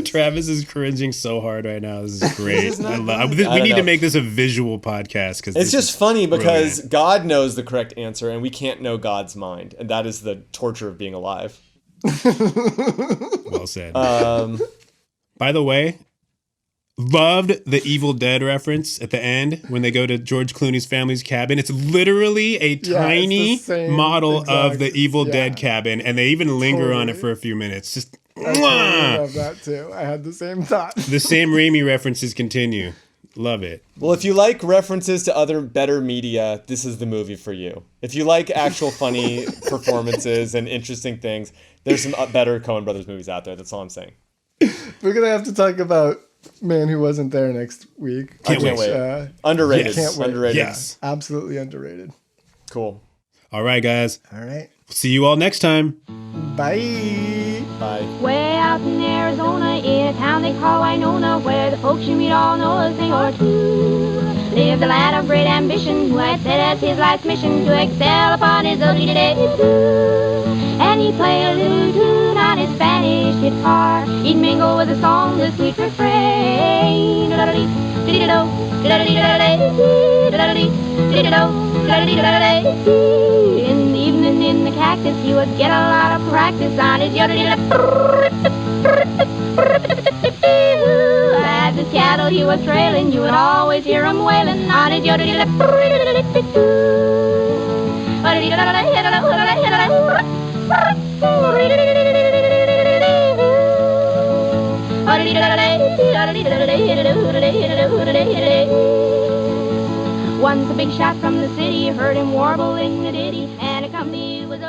Travis is cringing so hard right now. This is great. We need to make this a visual podcast because it's just funny because God knows the correct answer and we can't know God's mind, and that is the torture of being alive. Well said. By the way, Loved the Evil Dead reference at the end when they go to George Clooney's family's cabin. It's literally a tiny it's the same model of exact- the Evil yeah. Dead cabin, and they even linger on it Totally. for a few minutes. Just I totally mwah! love that too. I had the same thought. The Sam Raimi references continue. Love it. Well, if you like references to other better media, this is the movie for you. If you like actual funny performances and interesting things, there's some better Coen Brothers movies out there. That's all I'm saying. We're gonna have to talk about Man Who Wasn't There next week. Can't Can't wait. wait. Underrated. Yes. Can't wait. Underrated. Yes. Absolutely underrated. Cool. All right, guys. All right. See you all next time. Bye. Bye. Way out in Arizona, in a town they call Winona, where the folks you meet all know a thing or two. Lived a lad of great ambition, who had set as his life's mission to excel upon his own day. And he played a little tune on his Spanish guitar. He'd mingle with the song the sweet refrain. In the evening in the cactus, he would get a lot of practice on his as his cattle he was trailing, you would always hear him wailing on his Once a big shot from the city heard him warbling the ditty, and a company was